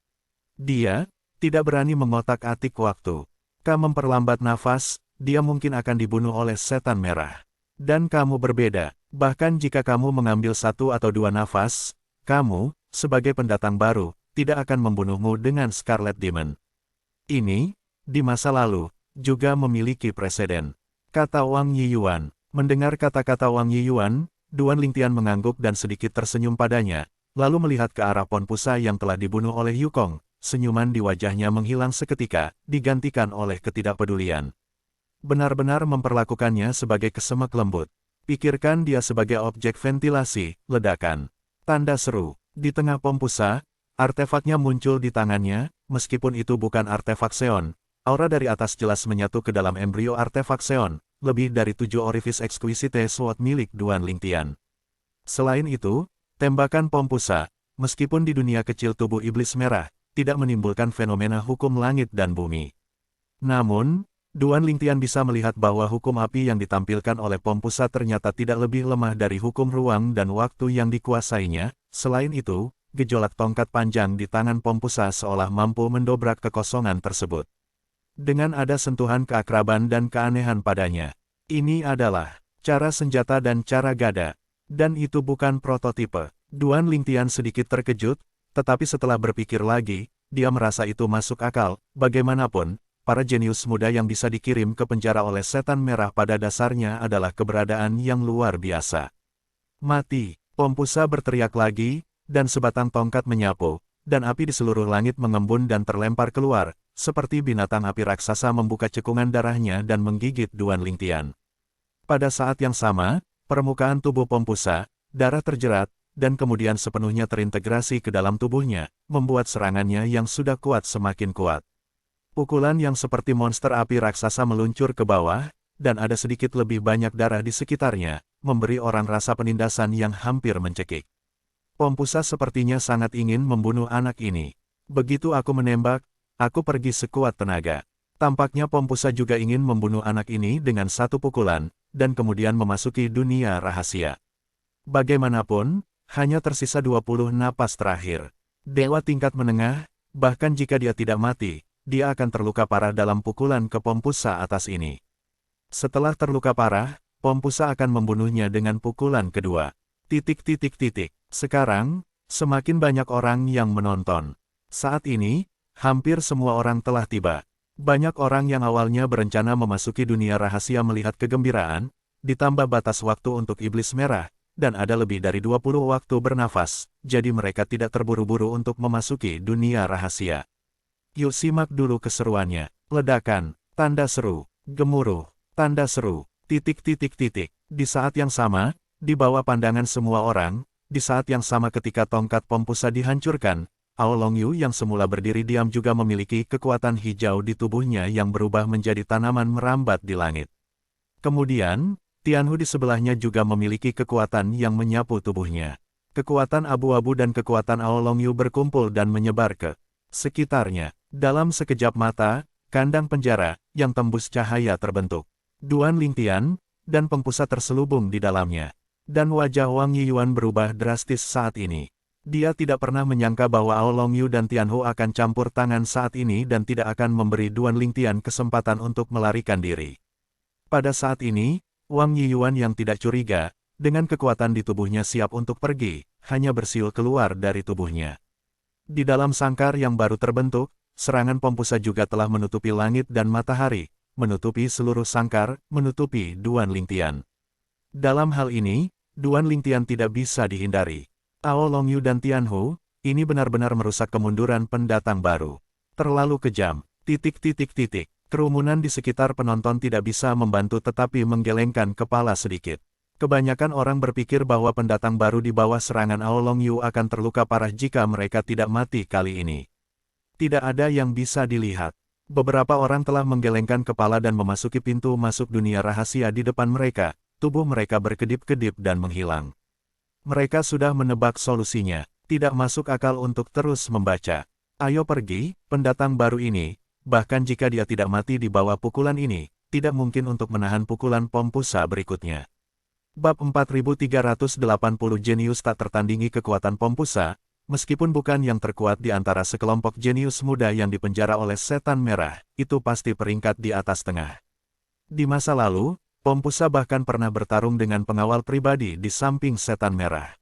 Dia tidak berani mengotak-atik waktu. Kamu memperlambat nafas, dia mungkin akan dibunuh oleh setan merah. Dan kamu berbeda, bahkan jika kamu mengambil 1 atau 2 nafas, kamu, sebagai pendatang baru, tidak akan membunuhmu dengan Scarlet Demon. Ini, di masa lalu, juga memiliki preseden, kata Wang Yiyuan. Mendengar kata-kata Wang Yiyuan, Duan Lingtian mengangguk dan sedikit tersenyum padanya, lalu melihat ke arah Pon Pusa yang telah dibunuh oleh Yukong. Senyuman di wajahnya menghilang seketika, digantikan oleh ketidakpedulian. Benar-benar memperlakukannya sebagai kesemek lembut. Pikirkan dia sebagai objek ventilasi, ledakan. Tanda seru. Di tengah Pon Pusa, artefaknya muncul di tangannya, meskipun itu bukan artefak Seon. Aura dari atas jelas menyatu ke dalam embrio artefak Seon. Lebih dari 7 orifice exquisite sword milik Duan Lingtian. Selain itu, tembakan Pon Pusa, meskipun di dunia kecil tubuh iblis merah, tidak menimbulkan fenomena hukum langit dan bumi. Namun, Duan Lingtian bisa melihat bahwa hukum api yang ditampilkan oleh Pon Pusa ternyata tidak lebih lemah dari hukum ruang dan waktu yang dikuasainya. Selain itu, gejolak tongkat panjang di tangan Pon Pusa seolah mampu mendobrak kekosongan tersebut. Dengan ada sentuhan keakraban dan keanehan padanya. Ini adalah cara senjata dan cara gada. Dan itu bukan prototipe. Duan Lingtian sedikit terkejut, tetapi setelah berpikir lagi, dia merasa itu masuk akal. Bagaimanapun, para jenius muda yang bisa dikirim ke penjara oleh setan merah pada dasarnya adalah keberadaan yang luar biasa. Mati! Pon Pusa berteriak lagi, dan sebatang tongkat menyapu, dan api di seluruh langit mengembun dan terlempar keluar, seperti binatang api raksasa membuka cekungan darahnya dan menggigit Duan Lingtian. Pada saat yang sama, permukaan tubuh Pon Pusa, darah terjerat, dan kemudian sepenuhnya terintegrasi ke dalam tubuhnya, membuat serangannya yang sudah kuat semakin kuat. Pukulan yang seperti monster api raksasa meluncur ke bawah, dan ada sedikit lebih banyak darah di sekitarnya, memberi orang rasa penindasan yang hampir mencekik. Pon Pusa sepertinya sangat ingin membunuh anak ini. Begitu aku menembak, aku pergi sekuat tenaga. Tampaknya Pon Pusa juga ingin membunuh anak ini dengan satu pukulan, dan kemudian memasuki dunia rahasia. Bagaimanapun, hanya tersisa 20 napas terakhir. Dewa tingkat menengah, bahkan jika dia tidak mati, dia akan terluka parah dalam pukulan ke Pon Pusa atas ini. Setelah terluka parah, Pon Pusa akan membunuhnya dengan pukulan kedua. Sekarang, semakin banyak orang yang menonton. Saat ini, hampir semua orang telah tiba. Banyak orang yang awalnya berencana memasuki dunia rahasia melihat kegembiraan, ditambah batas waktu untuk iblis merah, dan ada lebih dari 20 waktu bernafas, jadi mereka tidak terburu-buru untuk memasuki dunia rahasia. Yuk simak dulu keseruannya. Ledakan, tanda seru, gemuruh, tanda seru, Di saat yang sama, di bawah pandangan semua orang, di saat yang sama ketika tongkat Pon Pusa dihancurkan, Ao Longyu yang semula berdiri diam juga memiliki kekuatan hijau di tubuhnya yang berubah menjadi tanaman merambat di langit. Kemudian, Tianhu di sebelahnya juga memiliki kekuatan yang menyapu tubuhnya. Kekuatan abu-abu dan kekuatan Ao Longyu berkumpul dan menyebar ke sekitarnya. Dalam sekejap mata, kandang penjara yang tembus cahaya terbentuk. Duan Lingtian dan Pon Pusa terselubung di dalamnya. Dan wajah Wang Yiyuan berubah drastis saat ini. Dia tidak pernah menyangka bahwa Ao Longyu dan Tianhu akan campur tangan saat ini dan tidak akan memberi Duan Lingtian kesempatan untuk melarikan diri. Pada saat ini, Wang Yiyuan yang tidak curiga, dengan kekuatan di tubuhnya siap untuk pergi, hanya bersiul keluar dari tubuhnya. Di dalam sangkar yang baru terbentuk, serangan Pon Pusa juga telah menutupi langit dan matahari, menutupi seluruh sangkar, menutupi Duan Lingtian. Dalam hal ini, Duan Lingtian tidak bisa dihindari. Ao Longyu dan Tianhu, ini benar-benar merusak kemunduran pendatang baru. Terlalu kejam. Kerumunan di sekitar penonton tidak bisa membantu tetapi menggelengkan kepala sedikit. Kebanyakan orang berpikir bahwa pendatang baru di bawah serangan Ao Longyu akan terluka parah jika mereka tidak mati kali ini. Tidak ada yang bisa dilihat. Beberapa orang telah menggelengkan kepala dan memasuki pintu masuk dunia rahasia di depan mereka. Tubuh mereka berkedip-kedip dan menghilang. Mereka sudah menebak solusinya. Tidak masuk akal untuk terus membaca. Ayo pergi, pendatang baru ini. Bahkan jika dia tidak mati di bawah pukulan ini, tidak mungkin untuk menahan pukulan Pon Pusa berikutnya. Bab 4380 Jenius tak tertandingi kekuatan Pon Pusa, meskipun bukan yang terkuat di antara sekelompok jenius muda yang dipenjara oleh setan merah, itu pasti peringkat di atas tengah. Di masa lalu, Pon Pusa bahkan pernah bertarung dengan pengawal pribadi di samping setan merah.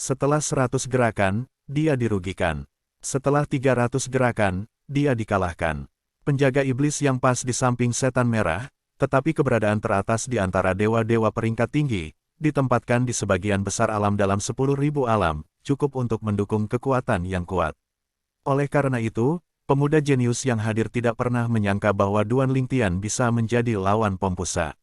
Setelah 100 gerakan, dia dirugikan. Setelah 300 gerakan, dia dikalahkan. Penjaga iblis yang pas di samping setan merah, tetapi keberadaan teratas di antara dewa-dewa peringkat tinggi, ditempatkan di sebagian besar alam dalam 10.000 alam, cukup untuk mendukung kekuatan yang kuat. Oleh karena itu, pemuda jenius yang hadir tidak pernah menyangka bahwa Duan Lingtian bisa menjadi lawan Pompusa.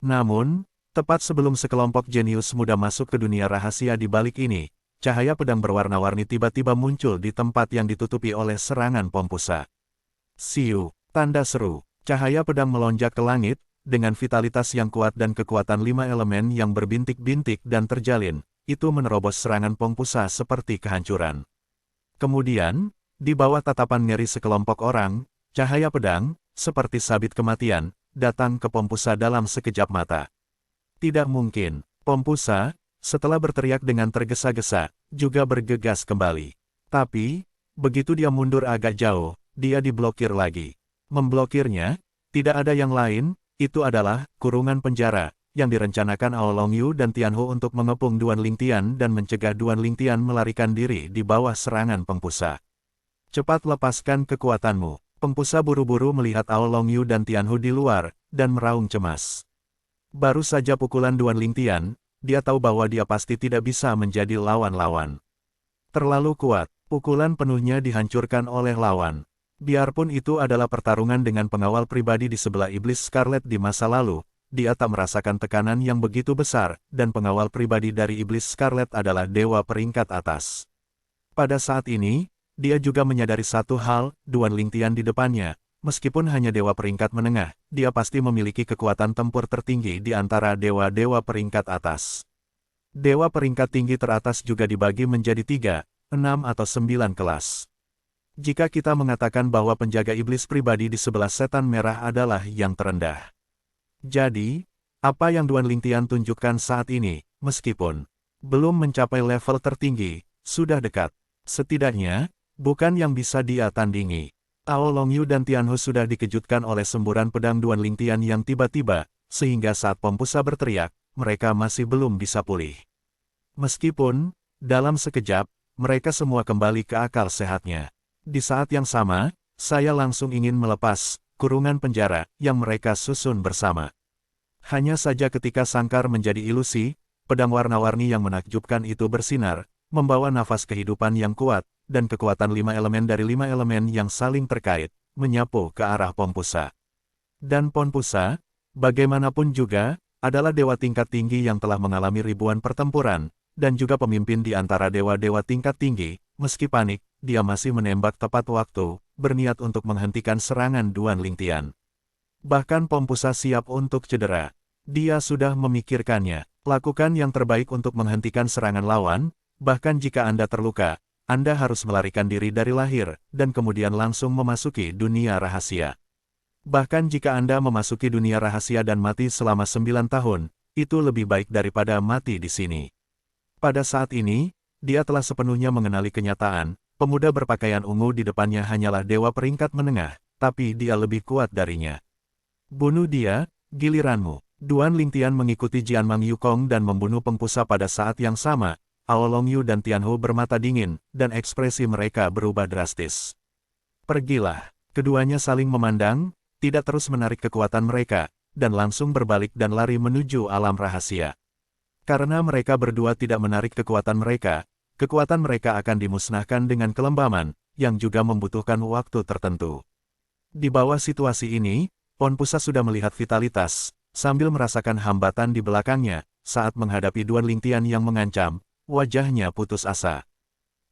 Namun, tepat sebelum sekelompok jenius muda masuk ke dunia rahasia di balik ini, cahaya pedang berwarna-warni tiba-tiba muncul di tempat yang ditutupi oleh serangan Pompusa. Siu, tanda seru, cahaya pedang melonjak ke langit, dengan vitalitas yang kuat dan kekuatan 5 elemen yang berbintik-bintik dan terjalin, itu menerobos serangan Pompusa seperti kehancuran. Kemudian, di bawah tatapan ngeri sekelompok orang, cahaya pedang, seperti sabit kematian, datang ke Pompusa dalam sekejap mata. Tidak mungkin, Pompusa, setelah berteriak dengan tergesa-gesa, juga bergegas kembali. Tapi, begitu dia mundur agak jauh, dia diblokir lagi. Memblokirnya, tidak ada yang lain, itu adalah kurungan penjara, yang direncanakan Ao Longyu dan Tianhu untuk mengepung Duan Lingtian dan mencegah Duan Lingtian melarikan diri di bawah serangan Pompusa. Cepat lepaskan kekuatanmu. Pompusa buru-buru melihat Ao Longyu dan Tianhu di luar, dan meraung cemas. Baru saja pukulan Duan Lingtian, dia tahu bahwa dia pasti tidak bisa menjadi lawan-lawan. Terlalu kuat, pukulan penuhnya dihancurkan oleh lawan. Biarpun itu adalah pertarungan dengan pengawal pribadi di sebelah iblis Scarlet di masa lalu, dia tak merasakan tekanan yang begitu besar, dan pengawal pribadi dari iblis Scarlet adalah dewa peringkat atas. Pada saat ini, dia juga menyadari satu hal, Duan Lingtian di depannya, meskipun hanya dewa peringkat menengah, dia pasti memiliki kekuatan tempur tertinggi di antara dewa-dewa peringkat atas. Dewa peringkat tinggi teratas juga dibagi menjadi 3, 6 atau 9 kelas. Jika kita mengatakan bahwa penjaga iblis pribadi di sebelah setan merah adalah yang terendah. Jadi, apa yang Duan Lingtian tunjukkan saat ini, meskipun belum mencapai level tertinggi, sudah dekat. Setidaknya, bukan yang bisa dia tandingi. Ao Longyu dan Tianhu sudah dikejutkan oleh semburan pedang Duan Lingtian yang tiba-tiba, sehingga saat Pompusa berteriak, mereka masih belum bisa pulih. Meskipun, dalam sekejap, mereka semua kembali ke akal sehatnya. Di saat yang sama, saya langsung ingin melepas kurungan penjara yang mereka susun bersama. Hanya saja ketika sangkar menjadi ilusi, pedang warna-warni yang menakjubkan itu bersinar, membawa nafas kehidupan yang kuat, dan kekuatan 5 elemen dari 5 elemen yang saling terkait, menyapu ke arah Pompusa. Dan Pompusa, bagaimanapun juga, adalah dewa tingkat tinggi yang telah mengalami ribuan pertempuran, dan juga pemimpin di antara dewa-dewa tingkat tinggi. Meski panik, dia masih menembak tepat waktu, berniat untuk menghentikan serangan Duan Lingtian. Bahkan Pompusa siap untuk cedera. Dia sudah memikirkannya. Lakukan yang terbaik untuk menghentikan serangan lawan, bahkan jika Anda terluka, Anda harus melarikan diri dari lahir, dan kemudian langsung memasuki dunia rahasia. Bahkan jika Anda memasuki dunia rahasia dan mati selama 9 tahun, itu lebih baik daripada mati di sini. Pada saat ini, dia telah sepenuhnya mengenali kenyataan, pemuda berpakaian ungu di depannya hanyalah dewa peringkat menengah, tapi dia lebih kuat darinya. Bunuh dia, giliranmu. Duan Lingtian mengikuti Jianmang Yukong dan membunuh Pompusa pada saat yang sama. Ao Longyu dan Tianhu bermata dingin, dan ekspresi mereka berubah drastis. Pergilah. Keduanya saling memandang, tidak terus menarik kekuatan mereka, dan langsung berbalik dan lari menuju alam rahasia. Karena mereka berdua tidak menarik kekuatan mereka akan dimusnahkan dengan kelembaman, yang juga membutuhkan waktu tertentu. Di bawah situasi ini, Pompusa sudah melihat vitalitas, sambil merasakan hambatan di belakangnya, saat menghadapi Duan Lingtian yang mengancam, wajahnya putus asa.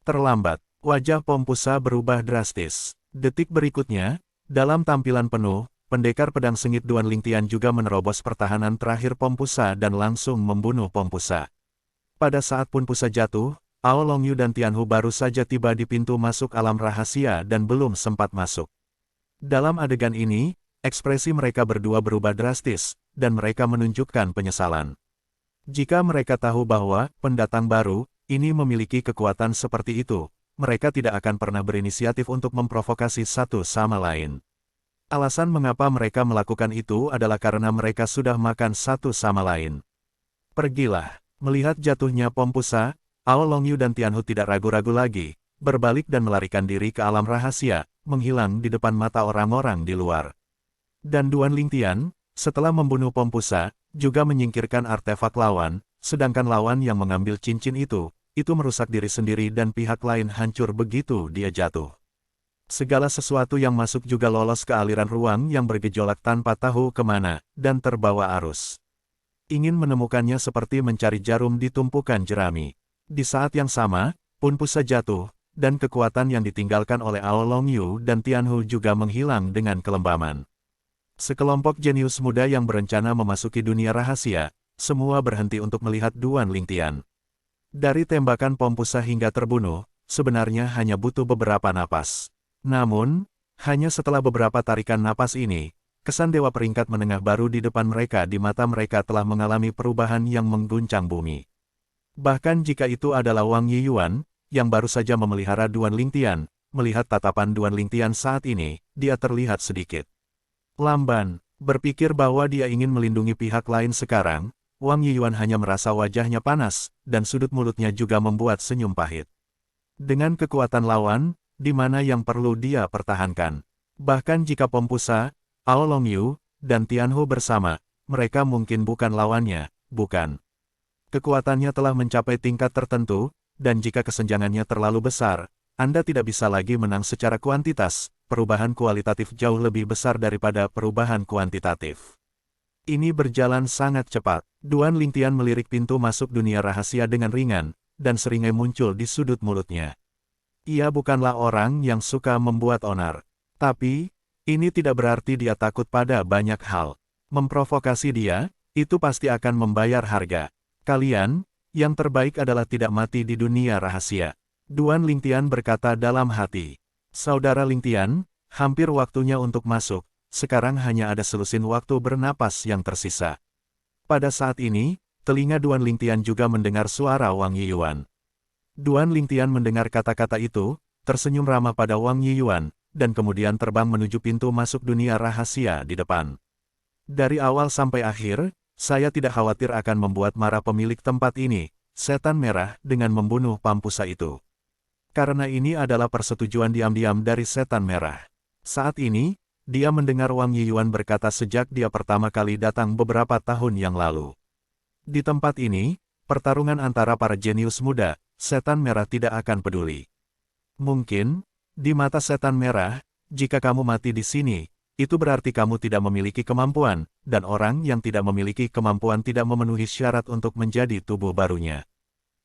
Terlambat, wajah Pompusa berubah drastis. Detik berikutnya, dalam tampilan penuh, pendekar pedang sengit Duan Lingtian juga menerobos pertahanan terakhir Pompusa dan langsung membunuh Pompusa. Pada saat Pompusa jatuh, Ao Longyu dan Tianhu baru saja tiba di pintu masuk alam rahasia dan belum sempat masuk. Dalam adegan ini, ekspresi mereka berdua berubah drastis, dan mereka menunjukkan penyesalan. Jika mereka tahu bahwa pendatang baru ini memiliki kekuatan seperti itu, mereka tidak akan pernah berinisiatif untuk memprovokasi satu sama lain. Alasan mengapa mereka melakukan itu adalah karena mereka sudah makan satu sama lain. Pergilah. Melihat jatuhnya Pompusa, Ao Longyu dan Tianhu tidak ragu-ragu lagi, berbalik dan melarikan diri ke alam rahasia, menghilang di depan mata orang-orang di luar. Dan Duan Lingtian, setelah membunuh Pompusa, juga menyingkirkan artefak lawan, sedangkan lawan yang mengambil cincin itu merusak diri sendiri dan pihak lain hancur begitu dia jatuh. Segala sesuatu yang masuk juga lolos ke aliran ruang yang bergejolak tanpa tahu kemana, dan terbawa arus. Ingin menemukannya seperti mencari jarum di tumpukan jerami. Di saat yang sama, Pompusa jatuh, dan kekuatan yang ditinggalkan oleh Ao Longyu dan Tianhu juga menghilang dengan kelembaman. Sekelompok jenius muda yang berencana memasuki dunia rahasia, semua berhenti untuk melihat Duan Lingtian. Dari tembakan Pompusa hingga terbunuh, sebenarnya hanya butuh beberapa napas. Namun, hanya setelah beberapa tarikan napas ini, kesan dewa peringkat menengah baru di depan mereka di mata mereka telah mengalami perubahan yang mengguncang bumi. Bahkan jika itu adalah Wang Yiyuan, yang baru saja memelihara Duan Lingtian, melihat tatapan Duan Lingtian saat ini, dia terlihat sedikit lamban. Berpikir bahwa dia ingin melindungi pihak lain sekarang, Wang Yiyuan hanya merasa wajahnya panas, dan sudut mulutnya juga membuat senyum pahit. Dengan kekuatan lawan, di mana yang perlu dia pertahankan. Bahkan jika Pompusa, Ao Longyu, dan Tianhu bersama, mereka mungkin bukan lawannya, bukan. Kekuatannya telah mencapai tingkat tertentu, dan jika kesenjangannya terlalu besar, Anda tidak bisa lagi menang secara kuantitas, perubahan kualitatif jauh lebih besar daripada perubahan kuantitatif. Ini berjalan sangat cepat. Duan Lingtian melirik pintu masuk dunia rahasia dengan ringan, dan seringai muncul di sudut mulutnya. Ia bukanlah orang yang suka membuat onar. Tapi, ini tidak berarti dia takut pada banyak hal. Memprovokasi dia, itu pasti akan membayar harga. Kalian, yang terbaik adalah tidak mati di dunia rahasia. Duan Lingtian berkata dalam hati. Saudara Lingtian, hampir waktunya untuk masuk. Sekarang hanya ada selusin waktu bernapas yang tersisa. Pada saat ini, telinga Duan Lingtian juga mendengar suara Wang Yiyuan. Duan Lingtian mendengar kata-kata itu, tersenyum ramah pada Wang Yiyuan, dan kemudian terbang menuju pintu masuk dunia rahasia di depan. Dari awal sampai akhir, saya tidak khawatir akan membuat marah pemilik tempat ini, setan merah, dengan membunuh Pompusa itu. Karena ini adalah persetujuan diam-diam dari setan merah. Saat ini, dia mendengar Wang Yiyuan berkata sejak dia pertama kali datang beberapa tahun yang lalu. Di tempat ini, pertarungan antara para jenius muda, setan merah tidak akan peduli. Mungkin, di mata setan merah, jika kamu mati di sini, itu berarti kamu tidak memiliki kemampuan, dan orang yang tidak memiliki kemampuan tidak memenuhi syarat untuk menjadi tubuh barunya.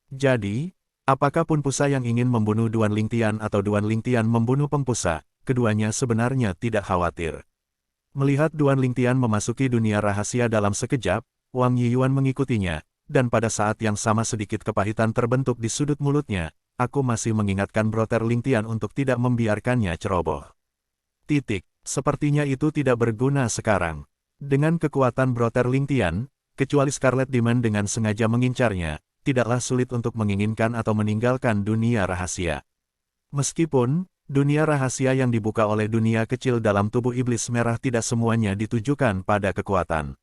Jadi, apakah Pompusa yang ingin membunuh Duan Lingtian atau Duan Lingtian membunuh Pompusa, keduanya sebenarnya tidak khawatir. Melihat Duan Lingtian memasuki dunia rahasia dalam sekejap, Wang Yiyuan mengikutinya, dan pada saat yang sama sedikit kepahitan terbentuk di sudut mulutnya. Aku masih mengingatkan Brother Lingtian untuk tidak membiarkannya ceroboh. Sepertinya itu tidak berguna sekarang. Dengan kekuatan Brother Lingtian, kecuali Scarlet Demon dengan sengaja mengincarnya, tidaklah sulit untuk menginginkan atau meninggalkan dunia rahasia. Meskipun, dunia rahasia yang dibuka oleh dunia kecil dalam tubuh iblis merah tidak semuanya ditujukan pada kekuatan.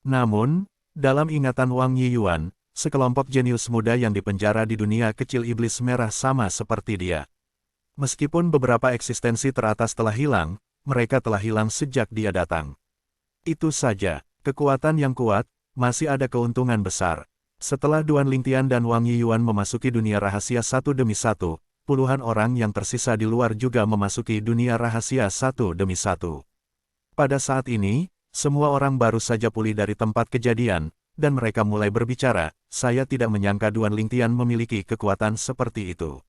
Namun, dalam ingatan Wang Yiyuan, sekelompok jenius muda yang dipenjara di dunia kecil iblis merah sama seperti dia. Meskipun beberapa eksistensi teratas telah hilang, mereka telah hilang sejak dia datang. Itu saja, kekuatan yang kuat, masih ada keuntungan besar. Setelah Duan Lingtian dan Wang Yiyuan memasuki dunia rahasia satu demi satu, puluhan orang yang tersisa di luar juga memasuki dunia rahasia satu demi satu. Pada saat ini, semua orang baru saja pulih dari tempat kejadian, dan mereka mulai berbicara, saya tidak menyangka Duan Lingtian memiliki kekuatan seperti itu.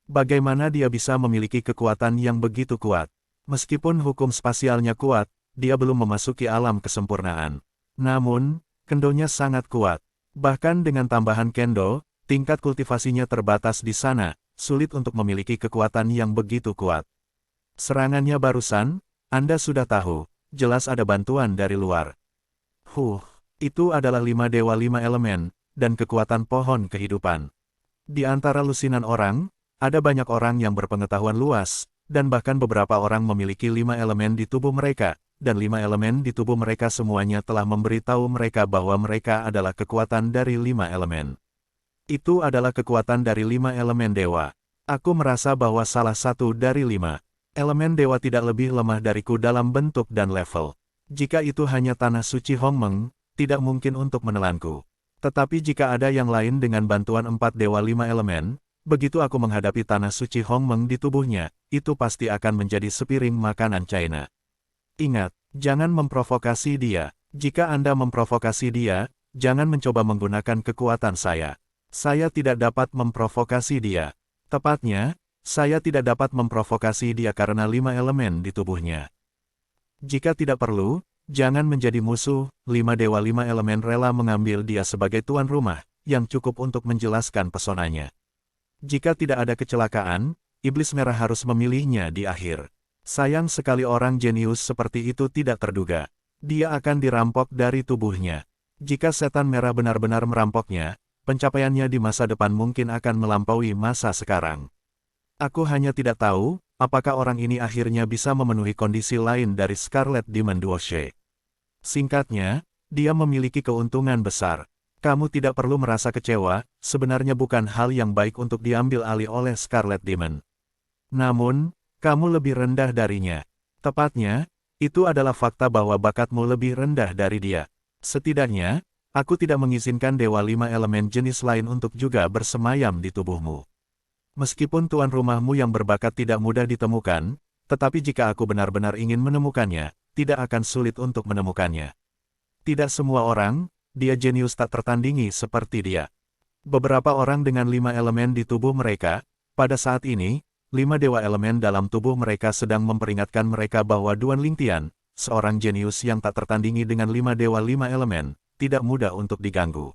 Bagaimana dia bisa memiliki kekuatan yang begitu kuat? Meskipun hukum spasialnya kuat, dia belum memasuki alam kesempurnaan. Namun, kendonya sangat kuat. Bahkan dengan tambahan kendo, tingkat kultivasinya terbatas di sana, sulit untuk memiliki kekuatan yang begitu kuat. Serangannya barusan, Anda sudah tahu, jelas ada bantuan dari luar. Itu adalah 5 dewa 5 elemen, dan kekuatan pohon kehidupan. Di antara lusinan orang, ada banyak orang yang berpengetahuan luas, dan bahkan beberapa orang memiliki 5 elemen di tubuh mereka, dan 5 elemen di tubuh mereka semuanya telah memberitahu mereka bahwa mereka adalah kekuatan dari 5 elemen. Itu adalah kekuatan dari 5 elemen dewa. Aku merasa bahwa salah satu dari 5 elemen dewa tidak lebih lemah dariku dalam bentuk dan level. Jika itu hanya tanah suci Hongmeng, tidak mungkin untuk menelanku. Tetapi jika ada yang lain dengan bantuan 4 dewa 5 elemen, begitu aku menghadapi tanah suci Hongmeng di tubuhnya, itu pasti akan menjadi sepiring makanan China. Ingat, jangan memprovokasi dia. Jika Anda memprovokasi dia, jangan mencoba menggunakan kekuatan saya. Saya tidak dapat memprovokasi dia. Tepatnya, saya tidak dapat memprovokasi dia karena 5 elemen di tubuhnya. Jika tidak perlu, jangan menjadi musuh. 5 dewa 5 elemen rela mengambil dia sebagai tuan rumah, yang cukup untuk menjelaskan pesonanya. Jika tidak ada kecelakaan, iblis merah harus memilihnya di akhir. Sayang sekali orang jenius seperti itu tidak terduga. Dia akan dirampok dari tubuhnya. Jika setan merah benar-benar merampoknya, pencapaiannya di masa depan mungkin akan melampaui masa sekarang. Aku hanya tidak tahu, apakah orang ini akhirnya bisa memenuhi kondisi lain dari Scarlet Demon Duoshe. Singkatnya, dia memiliki keuntungan besar. Kamu tidak perlu merasa kecewa, sebenarnya bukan hal yang baik untuk diambil alih oleh Scarlet Demon. Namun, kamu lebih rendah darinya. Tepatnya, itu adalah fakta bahwa bakatmu lebih rendah dari dia. Setidaknya, aku tidak mengizinkan Dewa 5 elemen jenis lain untuk juga bersemayam di tubuhmu. Meskipun tuan rumahmu yang berbakat tidak mudah ditemukan, tetapi jika aku benar-benar ingin menemukannya, tidak akan sulit untuk menemukannya. Tidak semua orang, dia jenius tak tertandingi seperti dia. Beberapa orang dengan 5 elemen di tubuh mereka, pada saat ini, 5 dewa elemen dalam tubuh mereka sedang memperingatkan mereka bahwa Duan Lingtian, seorang jenius yang tak tertandingi dengan 5 dewa 5 elemen, tidak mudah untuk diganggu.